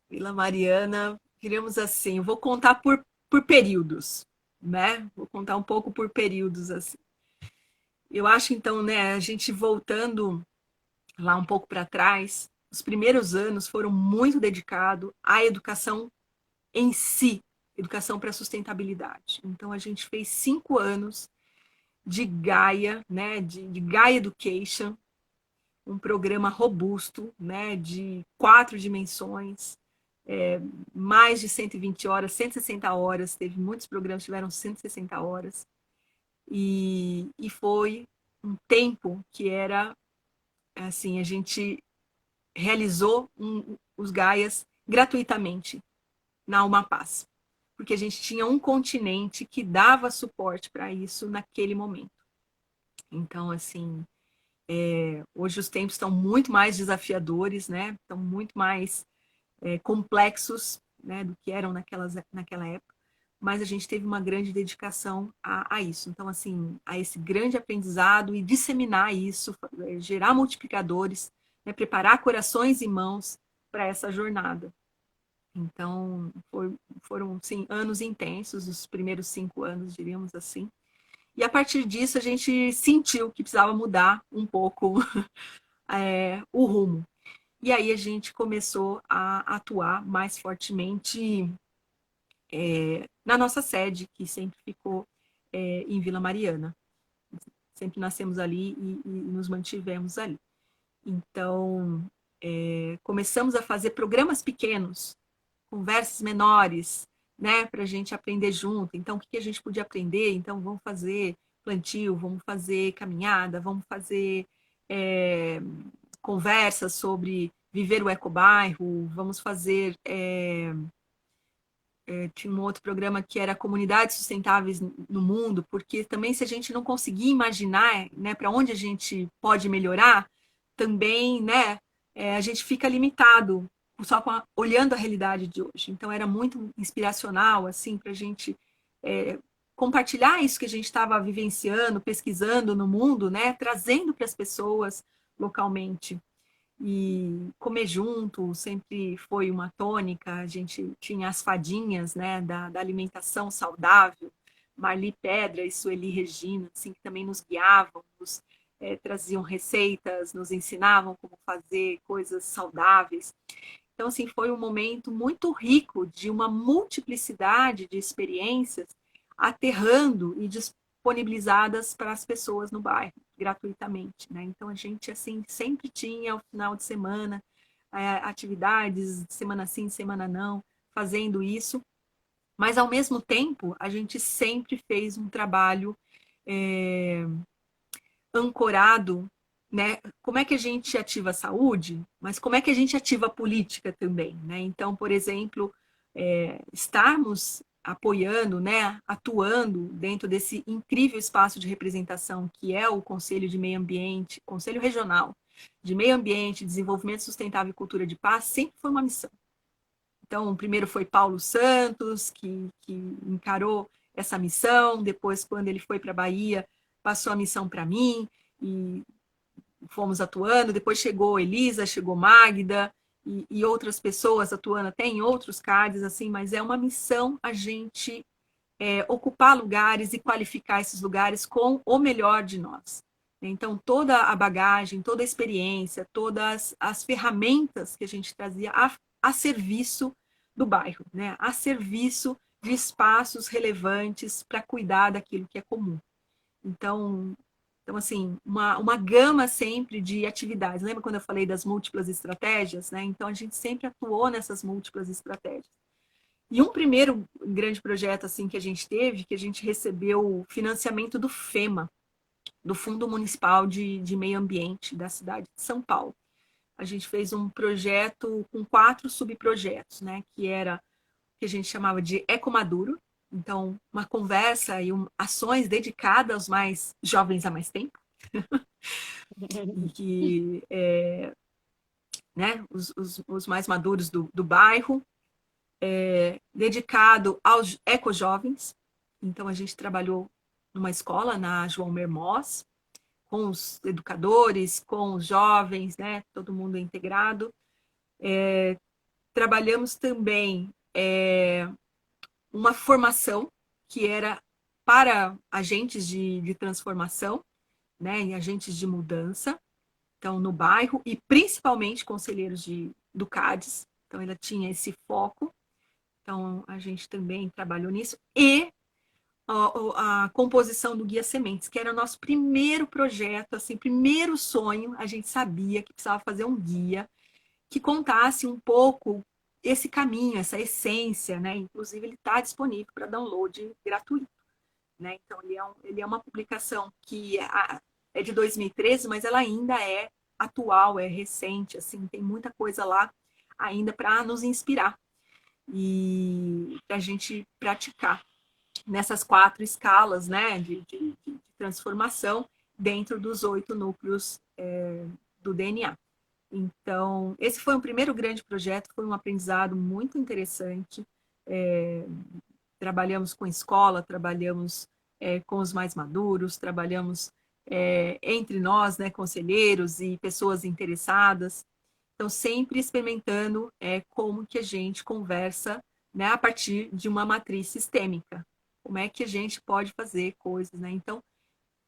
Vila Mariana, queremos assim, eu vou contar por períodos, né? Vou contar um pouco por períodos assim. Eu acho então, né, a gente voltando lá um pouco para trás, os primeiros anos foram muito dedicados à educação em si, educação para a sustentabilidade. Então a gente fez 5 anos de Gaia, né, de Gaia Education, um programa robusto, né, de 4 dimensões, mais de 120 horas, 160 horas, teve muitos programas que tiveram 160 horas, e foi um tempo que era, assim, a gente realizou os Gaias gratuitamente na Alma Paz, porque a gente tinha um continente que dava suporte para isso naquele momento. Então, assim, hoje os tempos estão muito mais desafiadores, né? Estão muito mais complexos, né, do que eram naquela época, mas a gente teve uma grande dedicação a isso. Então, assim, a esse grande aprendizado e disseminar isso, gerar multiplicadores, né, preparar corações e mãos para essa jornada. Então, foram, sim, anos intensos, os primeiros 5 anos, diríamos assim. E a partir disso, a gente sentiu que precisava mudar um pouco o rumo. E aí a gente começou a atuar mais fortemente na nossa sede, que sempre ficou em Vila Mariana. Sempre nascemos ali e nos mantivemos ali. Então, começamos a fazer programas pequenos, conversas menores, né, para a gente aprender junto. Então, o que a gente podia aprender? Então, vamos fazer plantio, vamos fazer caminhada, vamos fazer conversas sobre viver o ecobairro, vamos fazer tinha um outro programa que era Comunidades Sustentáveis no Mundo, porque também se a gente não conseguir imaginar, né, para onde a gente pode melhorar, também, né, a gente fica limitado só olhando a realidade de hoje. Então era muito inspiracional assim para a gente compartilhar isso que a gente estava vivenciando, pesquisando no mundo, né, trazendo para as pessoas localmente. E comer junto sempre foi uma tônica. A gente tinha as fadinhas, né, da alimentação saudável, Marli Pedra e Sueli Regina, assim, que também nos guiavam, traziam receitas, nos ensinavam como fazer coisas saudáveis. Então, assim, foi um momento muito rico de uma multiplicidade de experiências aterrando e disponibilizadas para as pessoas no bairro, gratuitamente, né? Então, a gente, assim, sempre tinha, ao final de semana, atividades, semana sim, semana não, fazendo isso. Mas, ao mesmo tempo, a gente sempre fez um trabalho é, ancorado, né? Como é que a gente ativa a saúde, mas como é que a gente ativa a política também, né? Então, por exemplo, estarmos apoiando, né, atuando dentro desse incrível espaço de representação que é o Conselho de Meio Ambiente, Conselho Regional de Meio Ambiente, Desenvolvimento Sustentável e Cultura de Paz, sempre foi uma missão. Então, o primeiro foi Paulo Santos, que encarou essa missão. Depois, quando ele foi para a Bahia, passou a missão para mim e fomos atuando. Depois chegou Elisa, chegou Magda e outras pessoas atuando até em outros CADs, assim, mas é uma missão a gente ocupar lugares e qualificar esses lugares com o melhor de nós. Então, toda a bagagem, toda a experiência, todas as ferramentas que a gente trazia a serviço do bairro, né? A serviço de espaços relevantes para cuidar daquilo que é comum. Então assim, uma gama sempre de atividades. Lembra quando eu falei das múltiplas estratégias? Né? Então, a gente sempre atuou nessas múltiplas estratégias. E um primeiro grande projeto assim que a gente teve, que a gente recebeu financiamento do FEMA, do Fundo Municipal de Meio Ambiente da cidade de São Paulo. A gente fez um projeto com 4 subprojetos, né? Que era que a gente chamava de Ecomaduro. Então, uma conversa e ações dedicadas aos mais jovens há mais tempo. E que, né, os mais maduros do bairro, dedicado aos ecojovens. Então, a gente trabalhou numa escola, na João Mermoz, com os educadores, com os jovens, né, todo mundo integrado. Trabalhamos também uma formação que era para agentes de transformação, né, e agentes de mudança, então no bairro, e principalmente conselheiros do CADES, então ela tinha esse foco, então a gente também trabalhou nisso, e a composição do Guia Sementes, que era o nosso primeiro projeto, assim, primeiro sonho, a gente sabia que precisava fazer um guia que contasse um pouco esse caminho, essa essência, né? Inclusive ele está disponível para download gratuito, né? Então ele é uma publicação que é de 2013, mas ela ainda é atual, é recente, assim, tem muita coisa lá ainda para nos inspirar e para a gente praticar nessas 4 escalas, né, de transformação dentro dos 8 núcleos do DNA. Então, esse foi um primeiro grande projeto, foi um aprendizado muito interessante. Trabalhamos com escola, trabalhamos com os mais maduros, trabalhamos entre nós, né, conselheiros e pessoas interessadas. Então, sempre experimentando como que a gente conversa, né, a partir de uma matriz sistêmica. Como é que a gente pode fazer coisas, né? Então,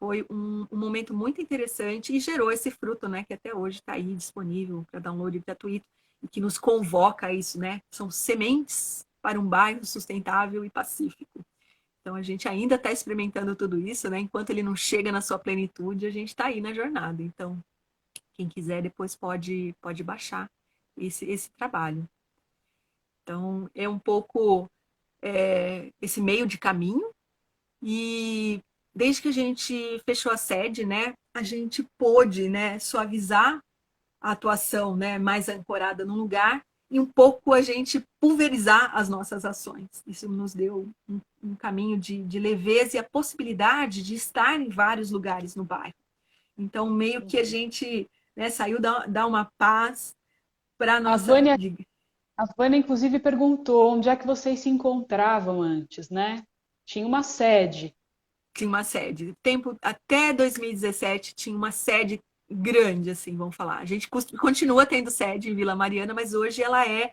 foi um momento muito interessante e gerou esse fruto, né, que até hoje está aí disponível para download gratuito e que nos convoca a isso, né? São sementes para um bairro sustentável e pacífico. Então, a gente ainda está experimentando tudo isso, né? Enquanto ele não chega na sua plenitude, a gente está aí na jornada. Então, quem quiser depois pode baixar esse trabalho. Então, é um pouco esse meio de caminho. E desde que a gente fechou a sede, né, a gente pôde, né, suavizar a atuação, né, mais ancorada no lugar e um pouco a gente pulverizar as nossas ações. Isso nos deu um caminho de leveza e a possibilidade de estar em vários lugares no bairro. Então, meio que a gente, né, saiu dar uma paz para a nossa... A Vânia, inclusive, perguntou onde é que vocês se encontravam antes, né? Tinha uma sede. Tinha uma sede. Até 2017 tinha uma sede grande, assim, vamos falar. A gente continua tendo sede em Vila Mariana, mas hoje ela é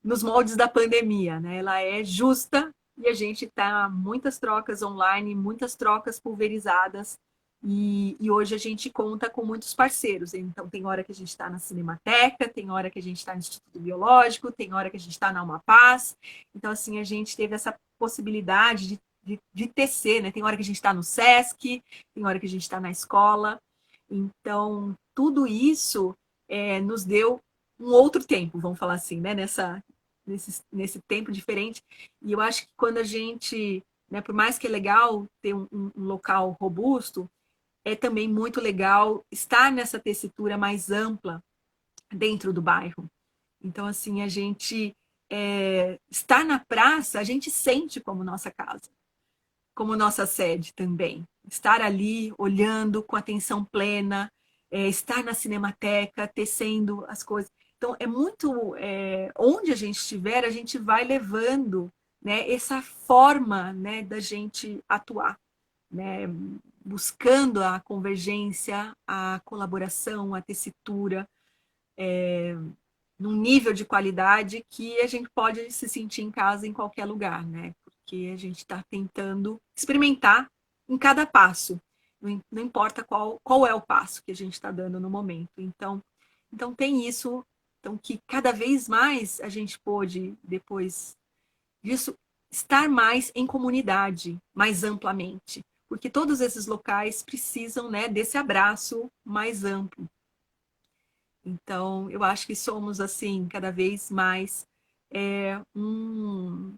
nos moldes da pandemia, né? Ela é justa e a gente está muitas trocas online, muitas trocas pulverizadas E hoje a gente conta com muitos parceiros. Então, tem hora que a gente está na Cinemateca, tem hora que a gente está no Instituto Biológico, tem hora que a gente está na Amapaz. Então, assim, a gente teve essa possibilidade de tecer, né? Tem hora que a gente está no SESC, tem hora que a gente está na escola. Então, tudo isso nos deu um outro tempo, vamos falar assim, né? Nesse tempo diferente. E eu acho que quando a gente, né, por mais que é legal ter um local robusto, é também muito legal estar nessa tessitura mais ampla dentro do bairro. Então, assim, a gente estar na praça, a gente sente como nossa casa, como nossa sede também. Estar ali olhando com atenção plena, estar na cinemateca, tecendo as coisas. Então, é muito. Onde a gente estiver, a gente vai levando, né, essa forma, né, da gente atuar, né, buscando a convergência, a colaboração, a tessitura, num nível de qualidade que a gente pode se sentir em casa em qualquer lugar, né? Porque a gente está tentando experimentar em cada passo, não importa qual é o passo que a gente está dando no momento. Então tem isso, então que cada vez mais a gente pôde, depois disso, estar mais em comunidade, mais amplamente, porque todos esses locais precisam, né, desse abraço mais amplo. Então, eu acho que somos, assim, cada vez mais é, um,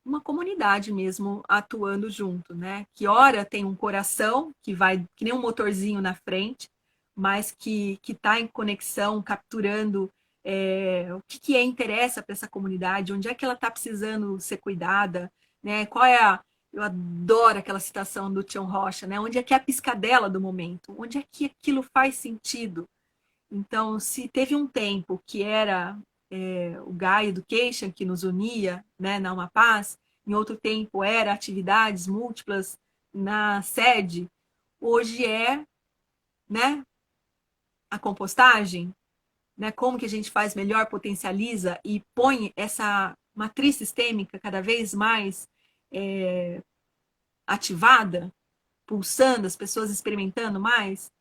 uma comunidade mesmo atuando junto, né? Que ora tem um coração que vai que nem um motorzinho na frente, mas que está em conexão, capturando o que interessa para essa comunidade, onde é que ela está precisando ser cuidada, né? Qual é a eu adoro aquela citação do Tião Rocha, né? Onde é que é a piscadela do momento? Onde é que aquilo faz sentido? Então, se teve um tempo que era o Gaia Education que nos unia, né, na Uma Paz, em outro tempo era atividades múltiplas na sede, hoje né, a compostagem, né, como que a gente faz melhor, potencializa e põe essa matriz sistêmica cada vez mais ativada, pulsando, as pessoas experimentando mais.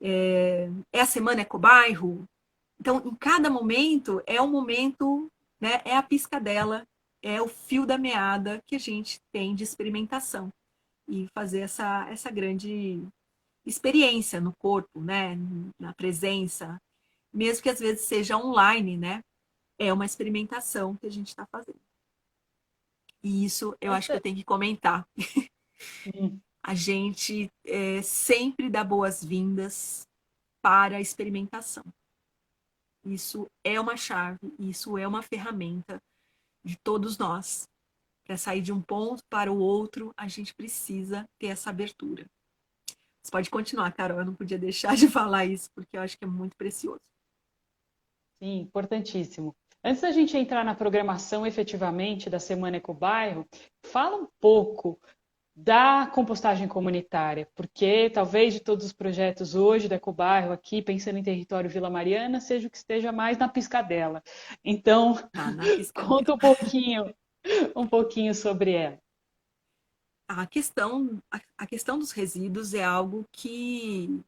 É a semana Ecobairro. Então, em cada momento, é um momento, né, é a piscadela, é o fio da meada que a gente tem de experimentação e fazer essa grande experiência no corpo, né, na presença, mesmo que às vezes seja online, né, é uma experimentação que a gente está fazendo. E isso eu acho que eu tenho que comentar. Hum. A gente sempre dá boas-vindas para a experimentação. Isso é uma chave, isso é uma ferramenta de todos nós. Para sair de um ponto para o outro, a gente precisa ter essa abertura. Você pode continuar, Carol, eu não podia deixar de falar isso, porque eu acho que é muito precioso. Sim, importantíssimo. Antes da gente entrar na programação efetivamente da Semana Ecobairro, fala um pouco da compostagem comunitária, porque talvez de todos os projetos hoje da Ecobairro aqui, pensando em território Vila Mariana, seja o que esteja mais na piscadela. Então, Na conta piscadela. um pouquinho sobre ela. A questão dos resíduos é algo que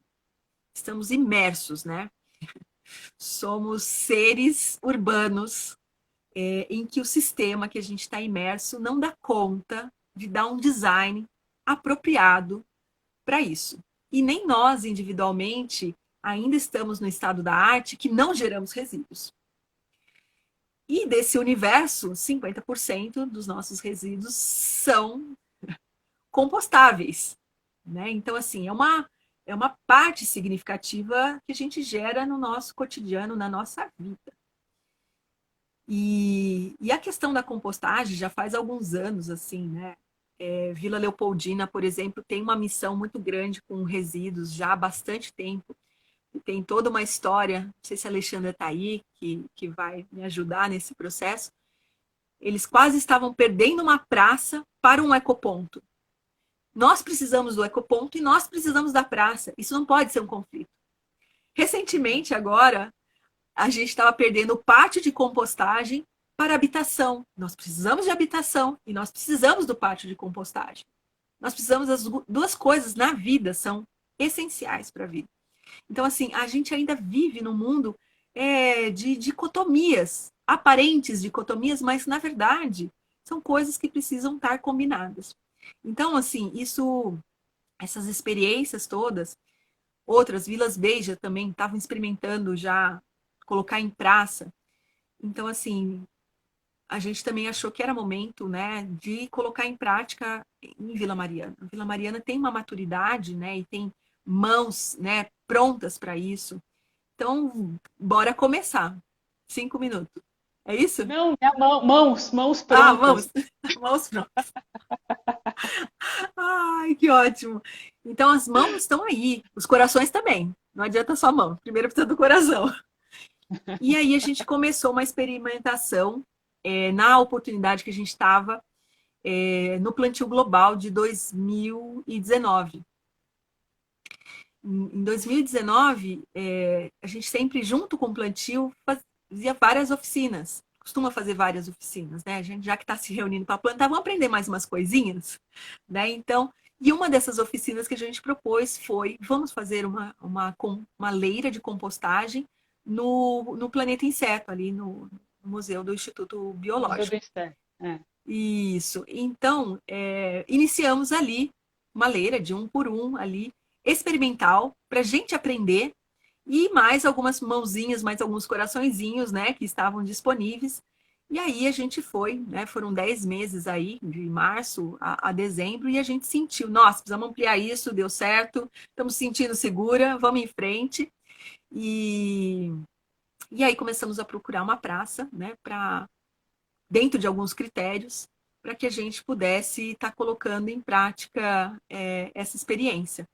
estamos imersos, né? Somos seres urbanos em que o sistema que a gente está imerso não dá conta de dar um design apropriado para isso. E nem nós, individualmente, ainda estamos no estado da arte que não geramos resíduos. E desse universo, 50% dos nossos resíduos são compostáveis. Né? Então, assim, é uma parte significativa que a gente gera no nosso cotidiano, na nossa vida. E a questão da compostagem já faz alguns anos, assim, né? Vila Leopoldina, por exemplo, tem uma missão muito grande com resíduos já há bastante tempo. E tem toda uma história, não sei se a Alexandra está aí, que vai me ajudar nesse processo. Eles quase estavam perdendo uma praça para um ecoponto. Nós precisamos do ecoponto e nós precisamos da praça. Isso não pode ser um conflito. Recentemente, agora, a gente estava perdendo o pátio de compostagem para habitação. Nós precisamos de habitação e nós precisamos do pátio de compostagem. Nós precisamos das duas coisas na vida, são essenciais para a vida. Então, assim, a gente ainda vive num mundo de dicotomias, aparentes dicotomias, mas, na verdade, são coisas que precisam estar combinadas. Então, assim, essas experiências todas, outras, Vilas Beija também estavam experimentando já colocar em praça. Então, assim, a gente também achou que era momento, né, de colocar em prática em Vila Mariana. A Vila Mariana tem uma maturidade, né, e tem mãos, né, prontas para isso. Então, bora começar. 5 minutos. É isso? Não, minha mãos Ah, prontas. vamos. Mãos prontas. Ai, que ótimo. Então, as mãos estão aí. Os corações também. Não adianta só a mão. Primeiro precisa do coração. E aí a gente começou uma experimentação na oportunidade que a gente estava no Plantio Global de 2019. Em 2019, a gente sempre, junto com o plantio, fazia várias oficinas. Costuma fazer várias oficinas, né? A gente, já que está se reunindo para plantar, vamos aprender mais umas coisinhas, né? Então, e uma dessas oficinas que a gente propôs foi, vamos fazer uma leira de compostagem no Planeta Inseto, ali no Museu do Instituto Museu do Biológico. Inseto. É. Isso. Então, iniciamos ali uma leira de um por um ali, experimental, para a gente aprender, e mais algumas mãozinhas, mais alguns coraçõezinhos, né, que estavam disponíveis. E aí a gente foi, né, foram 10 meses aí, de março a dezembro, e a gente sentiu, nossa, precisamos ampliar isso, deu certo, estamos sentindo segura, vamos em frente. E, e aí começamos a procurar uma praça, né, para dentro de alguns critérios, para que a gente pudesse estar colocando em prática essa experiência.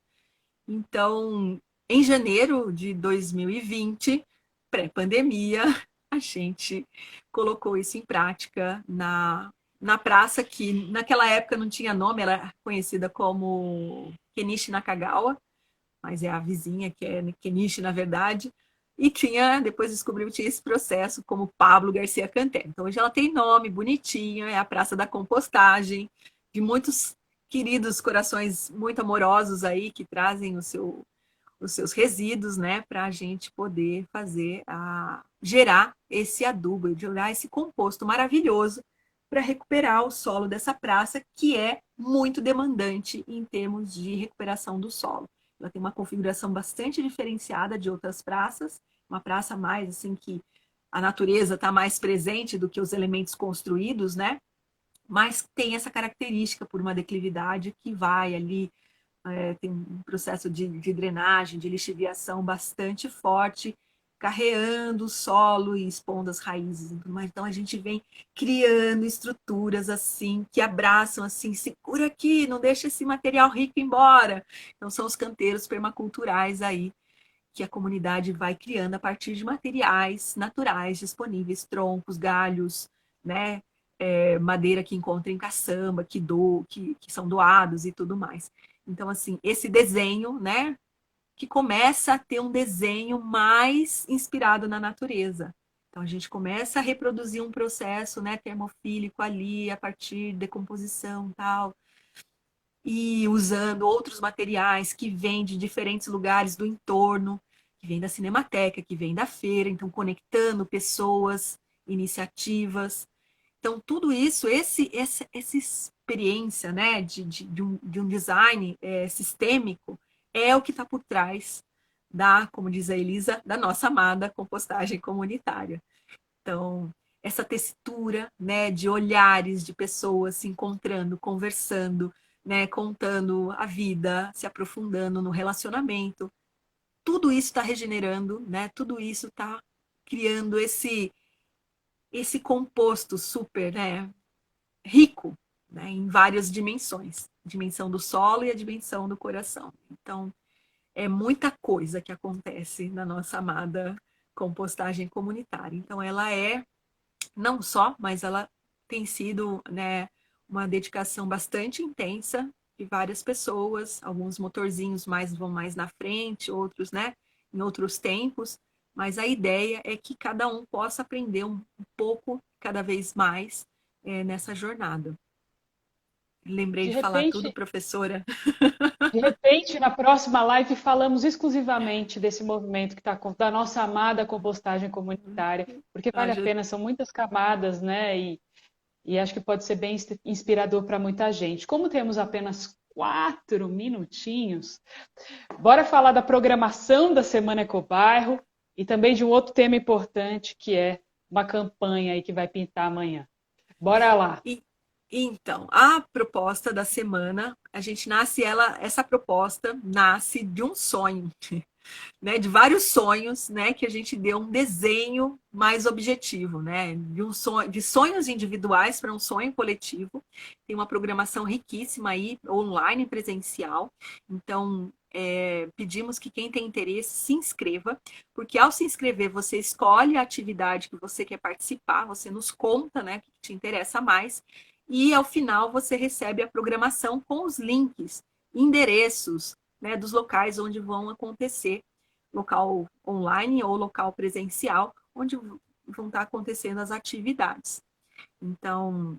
Então, em janeiro de 2020, pré-pandemia, a gente colocou isso em prática na praça, que naquela época não tinha nome, ela era conhecida como Kenichi Nakagawa, mas é a vizinha que é Kenichi, na verdade, e tinha, depois descobriu que tinha esse processo como Pablo Garcia Canté. Então hoje ela tem nome bonitinho, é a Praça da Compostagem, de muitos queridos corações muito amorosos aí que trazem os seus resíduos, né, para a gente poder gerar esse adubo, gerar esse composto maravilhoso para recuperar o solo dessa praça, que é muito demandante em termos de recuperação do solo. Ela tem uma configuração bastante diferenciada de outras praças, uma praça mais assim que a natureza está mais presente do que os elementos construídos, né? Mas tem essa característica por uma declividade que vai ali, tem um processo de drenagem, de lixiviação bastante forte, carreando o solo e expondo as raízes. Então a gente vem criando estruturas assim, que abraçam assim, segura aqui, não deixa esse material rico embora. Então são os canteiros permaculturais aí, que a comunidade vai criando a partir de materiais naturais disponíveis, troncos, galhos, né? Madeira que encontra em caçamba, que são doados e tudo mais. Então, assim, esse desenho, né, que começa a ter um desenho mais inspirado na natureza. Então, a gente começa a reproduzir um processo, né, termofílico ali, a partir de decomposição e tal, e usando outros materiais que vêm de diferentes lugares do entorno, que vêm da Cinemateca, que vêm da feira, então conectando pessoas, iniciativas. Então, tudo isso, essa experiência, né, de um design sistêmico é o que está por trás como diz a Elisa, da nossa amada compostagem comunitária. Então, essa textura, né, de olhares de pessoas se encontrando, conversando, né, contando a vida, se aprofundando no relacionamento, tudo isso está regenerando, né, tudo isso está criando esse composto super, né, rico, né, em várias dimensões, dimensão do solo e a dimensão do coração. Então, é muita coisa que acontece na nossa amada compostagem comunitária. Então, ela é não só, mas ela tem sido, né, uma dedicação bastante intensa de várias pessoas, alguns motorzinhos vão mais na frente, outros, né, em outros tempos, mas a ideia é que cada um possa aprender um pouco, cada vez mais, nessa jornada. Lembrei De de falar tudo, repente, professora. de repente, na próxima live falamos exclusivamente desse movimento que está da nossa amada compostagem comunitária, porque Ah, vale a pena, são muitas camadas, né? E acho que pode ser bem inspirador para muita gente. Como temos apenas 4 minutinhos, bora falar da programação da Semana Ecobairro e também de um outro tema importante, que é uma campanha aí que vai pintar amanhã. Bora lá! E, então, a proposta da semana, essa proposta nasce de um sonho, né, de vários sonhos, né, que a gente deu um desenho mais objetivo, né, de sonhos individuais para um sonho coletivo. Tem uma programação riquíssima aí, online, presencial. Então, pedimos que quem tem interesse se inscreva, porque ao se inscrever você escolhe a atividade que você quer participar, você nos conta, né, o que te interessa mais, e ao final você recebe a programação com os links, endereços, né, dos locais onde vão acontecer, local online ou local presencial, onde vão estar acontecendo as atividades. Então,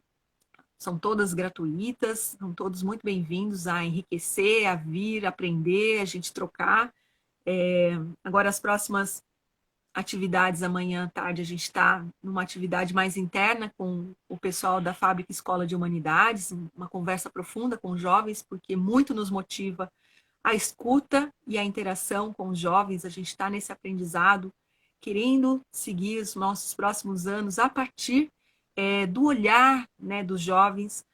são todas gratuitas, são todos muito bem-vindos a enriquecer, a vir, aprender, a gente trocar. Agora, as próximas atividades, amanhã à tarde, a gente está numa atividade mais interna com o pessoal da Fábrica Escola de Humanidades, uma conversa profunda com os jovens, porque muito nos motiva a escuta e a interação com os jovens. A gente está nesse aprendizado, querendo seguir os nossos próximos anos a partir do olhar, né, dos jovens,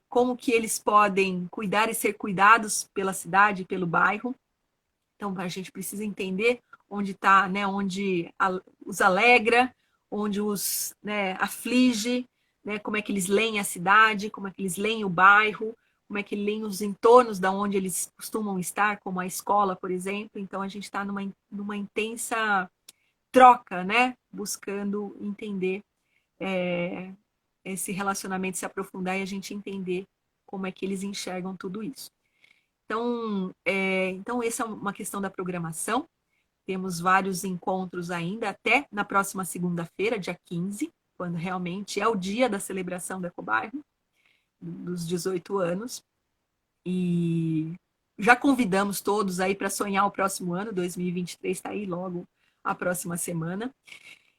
como que eles podem cuidar e ser cuidados pela cidade, pelo bairro. Então, a gente precisa entender onde está, né, onde os alegra, onde os, né, aflige, né, como é que eles leem a cidade, como é que eles leem o bairro, como é que eles leem os entornos da onde eles costumam estar, como a escola, por exemplo. Então, a gente está numa intensa troca, né, buscando entender esse relacionamento, se aprofundar e a gente entender como é que eles enxergam tudo isso. Então essa é uma questão da programação. Temos vários encontros ainda, até na próxima segunda-feira, dia 15, quando realmente é o dia da celebração do Ecobairro, dos 18 anos. E já convidamos todos aí para sonhar o próximo ano, 2023 está aí logo a próxima semana.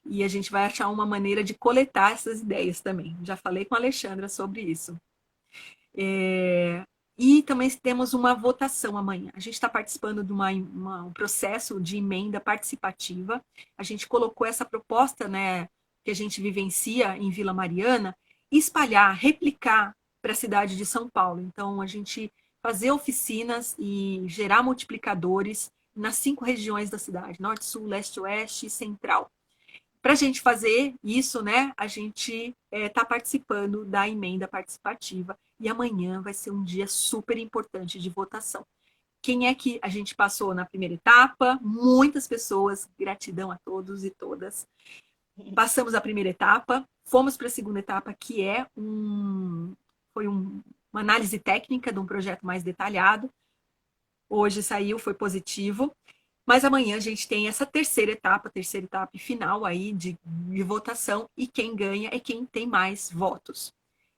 E a gente vai achar uma maneira de coletar essas ideias também. Já falei com a Alexandra sobre isso. E também temos uma votação amanhã. A gente está participando de um processo de emenda participativa. A gente colocou essa proposta, né, que a gente vivencia em Vila Mariana, espalhar, replicar para a cidade de São Paulo. Então, a gente fazer oficinas e gerar multiplicadores nas 5 regiões da cidade: norte, sul, leste, oeste e central. Para a gente fazer isso, né, a gente está participando da emenda participativa e amanhã vai ser um dia super importante de votação. Quem é que a gente passou na primeira etapa? Muitas pessoas, gratidão a todos e todas. Passamos a primeira etapa, fomos para a segunda etapa, que foi uma análise técnica de um projeto mais detalhado. Hoje saiu, foi positivo. Mas amanhã a gente tem essa terceira etapa final aí de votação, e quem ganha é quem tem mais votos.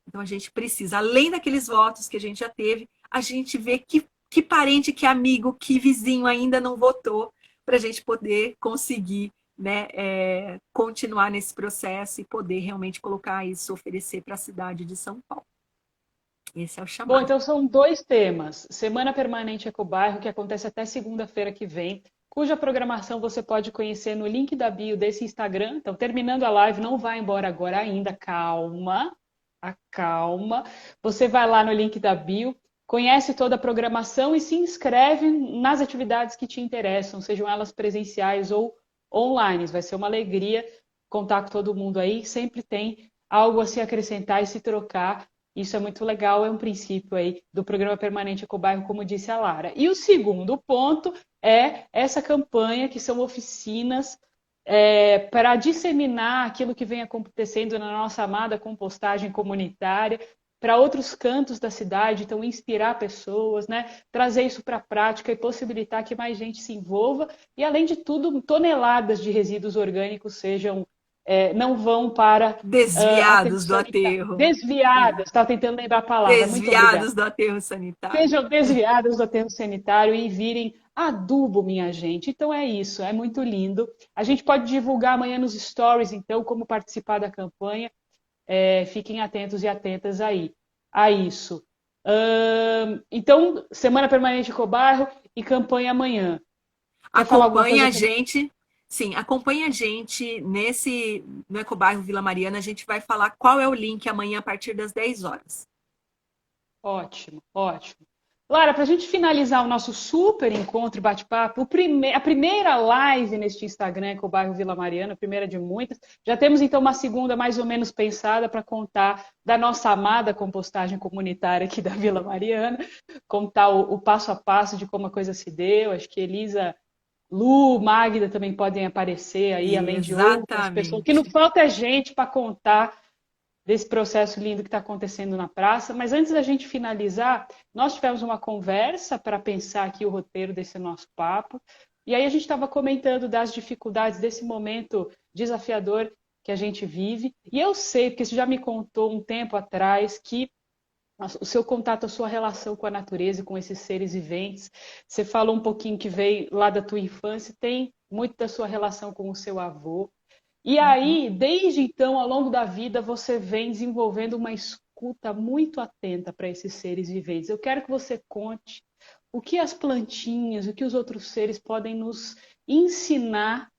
Então a gente precisa, além daqueles votos que a gente já teve, a gente vê que parente, que amigo, que vizinho ainda não votou, para a gente poder conseguir, né, continuar nesse processo e poder realmente colocar isso, oferecer para a cidade de São Paulo. Esse é o Bom, chamado. então são 2 temas. Semana Permanente Ecobairro, que acontece até segunda-feira que vem, cuja programação você pode conhecer no link da bio desse Instagram. Então, terminando a live, não vai embora agora ainda, calma, acalma. Você vai lá no link da bio, conhece toda a programação e se inscreve nas atividades que te interessam, sejam elas presenciais ou online. Vai ser uma alegria contar com todo mundo aí. Sempre tem algo a se acrescentar e se trocar. Isso é muito legal, é um princípio aí do Programa Permanente Ecobairro, como disse a Lara. E o segundo ponto é essa campanha, que são oficinas para disseminar aquilo que vem acontecendo na nossa amada compostagem comunitária para outros cantos da cidade, então inspirar pessoas, né? Trazer isso para a prática e possibilitar que mais gente se envolva e, além de tudo, toneladas de resíduos orgânicos sejam não vão para aterro Desviados do sanitário. aterro. Desviadas, estava tentando lembrar a palavra, muito obrigada. Desviados do aterro sanitário. Sejam desviadas do aterro sanitário e virem adubo, minha gente. Então é isso, é muito lindo. A gente pode divulgar amanhã nos stories, então, como participar da campanha. Fiquem atentos e atentas aí a isso. Então, Semana Permanente Ecobairro e campanha amanhã. Quer falar alguma Acompanha coisa? a gente, sim, acompanha a gente no Ecobairro Vila Mariana. A gente vai falar qual é o link amanhã a partir das 10 horas. Ótimo, ótimo. Lara, para a gente finalizar o nosso super encontro e bate-papo, a primeira live neste Instagram com o bairro Vila Mariana, a primeira de muitas. Já temos então uma segunda mais ou menos pensada para contar da nossa amada compostagem comunitária aqui da Vila Mariana, contar o passo a passo de como a coisa se deu. Acho que Elisa, Lu, Magda também podem aparecer aí, além de outras pessoas. O que não Exatamente. falta é gente para contar desse processo lindo que está acontecendo na praça. Mas antes da gente finalizar, nós tivemos uma conversa para pensar aqui o roteiro desse nosso papo. E aí a gente estava comentando das dificuldades desse momento desafiador que a gente vive. E eu sei, porque você já me contou um tempo atrás, que o seu contato, a sua relação com a natureza e com esses seres viventes, você falou um pouquinho que veio lá da tua infância, tem muito da sua relação com o seu avô. E Uhum. aí, desde então, ao longo da vida, você vem desenvolvendo uma escuta muito atenta para esses seres viventes. Eu quero que você conte o que as plantinhas, o que os outros seres podem nos ensinar,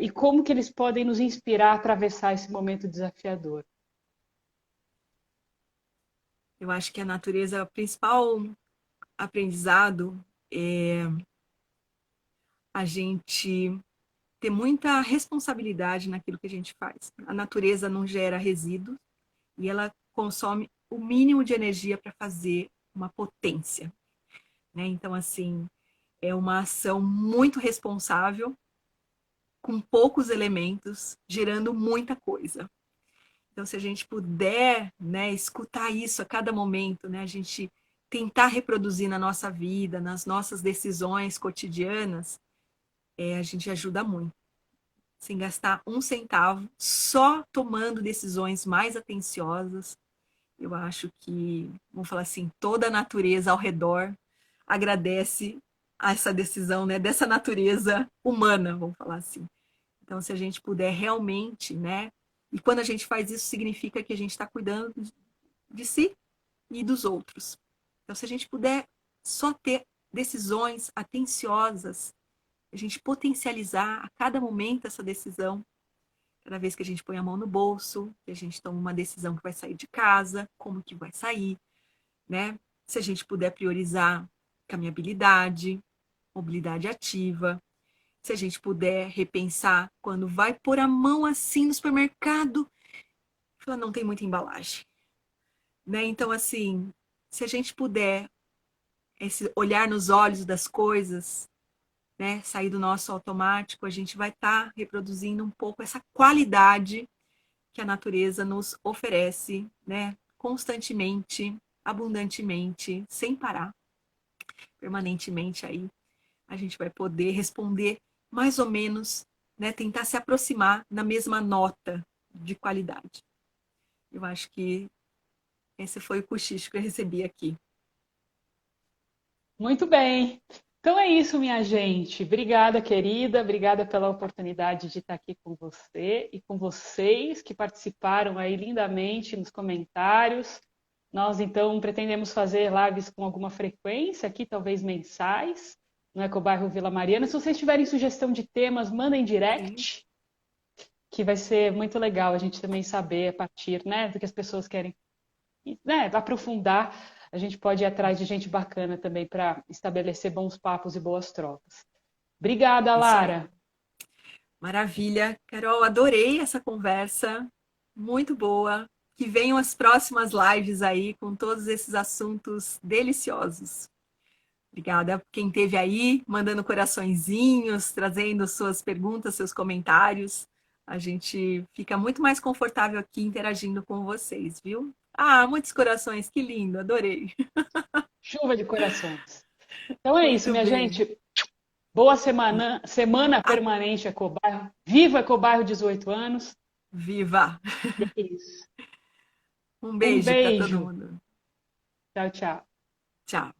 e como que eles podem nos inspirar a atravessar esse momento desafiador. Eu acho que a natureza, o principal aprendizado é a gente ter muita responsabilidade naquilo que a gente faz. A natureza não gera resíduos e ela consome o mínimo de energia para fazer uma potência, né? Então, assim, é uma ação muito responsável, com poucos elementos, gerando muita coisa. Então, se a gente puder, né, escutar isso a cada momento, né, a gente tentar reproduzir na nossa vida, nas nossas decisões cotidianas, a gente ajuda muito. Sem gastar um centavo, só tomando decisões mais atenciosas. Eu acho que, vamos falar assim, toda a natureza ao redor agradece a essa decisão, né, dessa natureza humana, vamos falar assim. Então, se a gente puder realmente, né, e quando a gente faz isso, significa que a gente está cuidando de si e dos outros. Então, se a gente puder só ter decisões atenciosas, a gente potencializar a cada momento essa decisão, cada vez que a gente põe a mão no bolso, que a gente toma uma decisão que vai sair de casa, como que vai sair, né? Se a gente puder priorizar caminhabilidade, mobilidade ativa, se a gente puder repensar quando vai pôr a mão assim no supermercado, fala, não tem muita embalagem, né? Então, assim, se a gente puder esse olhar nos olhos das coisas, né, sair do nosso automático, a gente vai estar reproduzindo um pouco essa qualidade que a natureza nos oferece, né, constantemente, abundantemente, sem parar, permanentemente aí. A gente vai poder responder mais ou menos, né, tentar se aproximar na mesma nota de qualidade. Eu acho que esse foi o cochicho que eu recebi aqui. Muito bem. Então é isso, minha gente. Obrigada, querida. Obrigada pela oportunidade de estar aqui com você e com vocês que participaram aí lindamente nos comentários. Nós, então, pretendemos fazer lives com alguma frequência aqui, talvez mensais, no Ecobairro Vila Mariana. Se vocês tiverem sugestão de temas, mandem Sim. direct, que vai ser muito legal a gente também saber a partir, né, do que as pessoas querem, né, aprofundar. A gente pode ir atrás de gente bacana também para estabelecer bons papos e boas trocas. Obrigada, Isso aí. Lara. Maravilha. Carol, adorei essa conversa. Muito boa. Que venham as próximas lives aí com todos esses assuntos deliciosos. Obrigada por quem esteve aí, mandando coraçõezinhos, trazendo suas perguntas, seus comentários. A gente fica muito mais confortável aqui interagindo com vocês, viu? Ah, muitos corações, que lindo, adorei. Chuva de corações. Então é isso, Muito minha bem. gente. Boa semana permanente Ecobairro. Viva Ecobairro 18 anos. Viva! E é isso. Um Um beijo para todo beijo. mundo. Tchau, tchau. Tchau.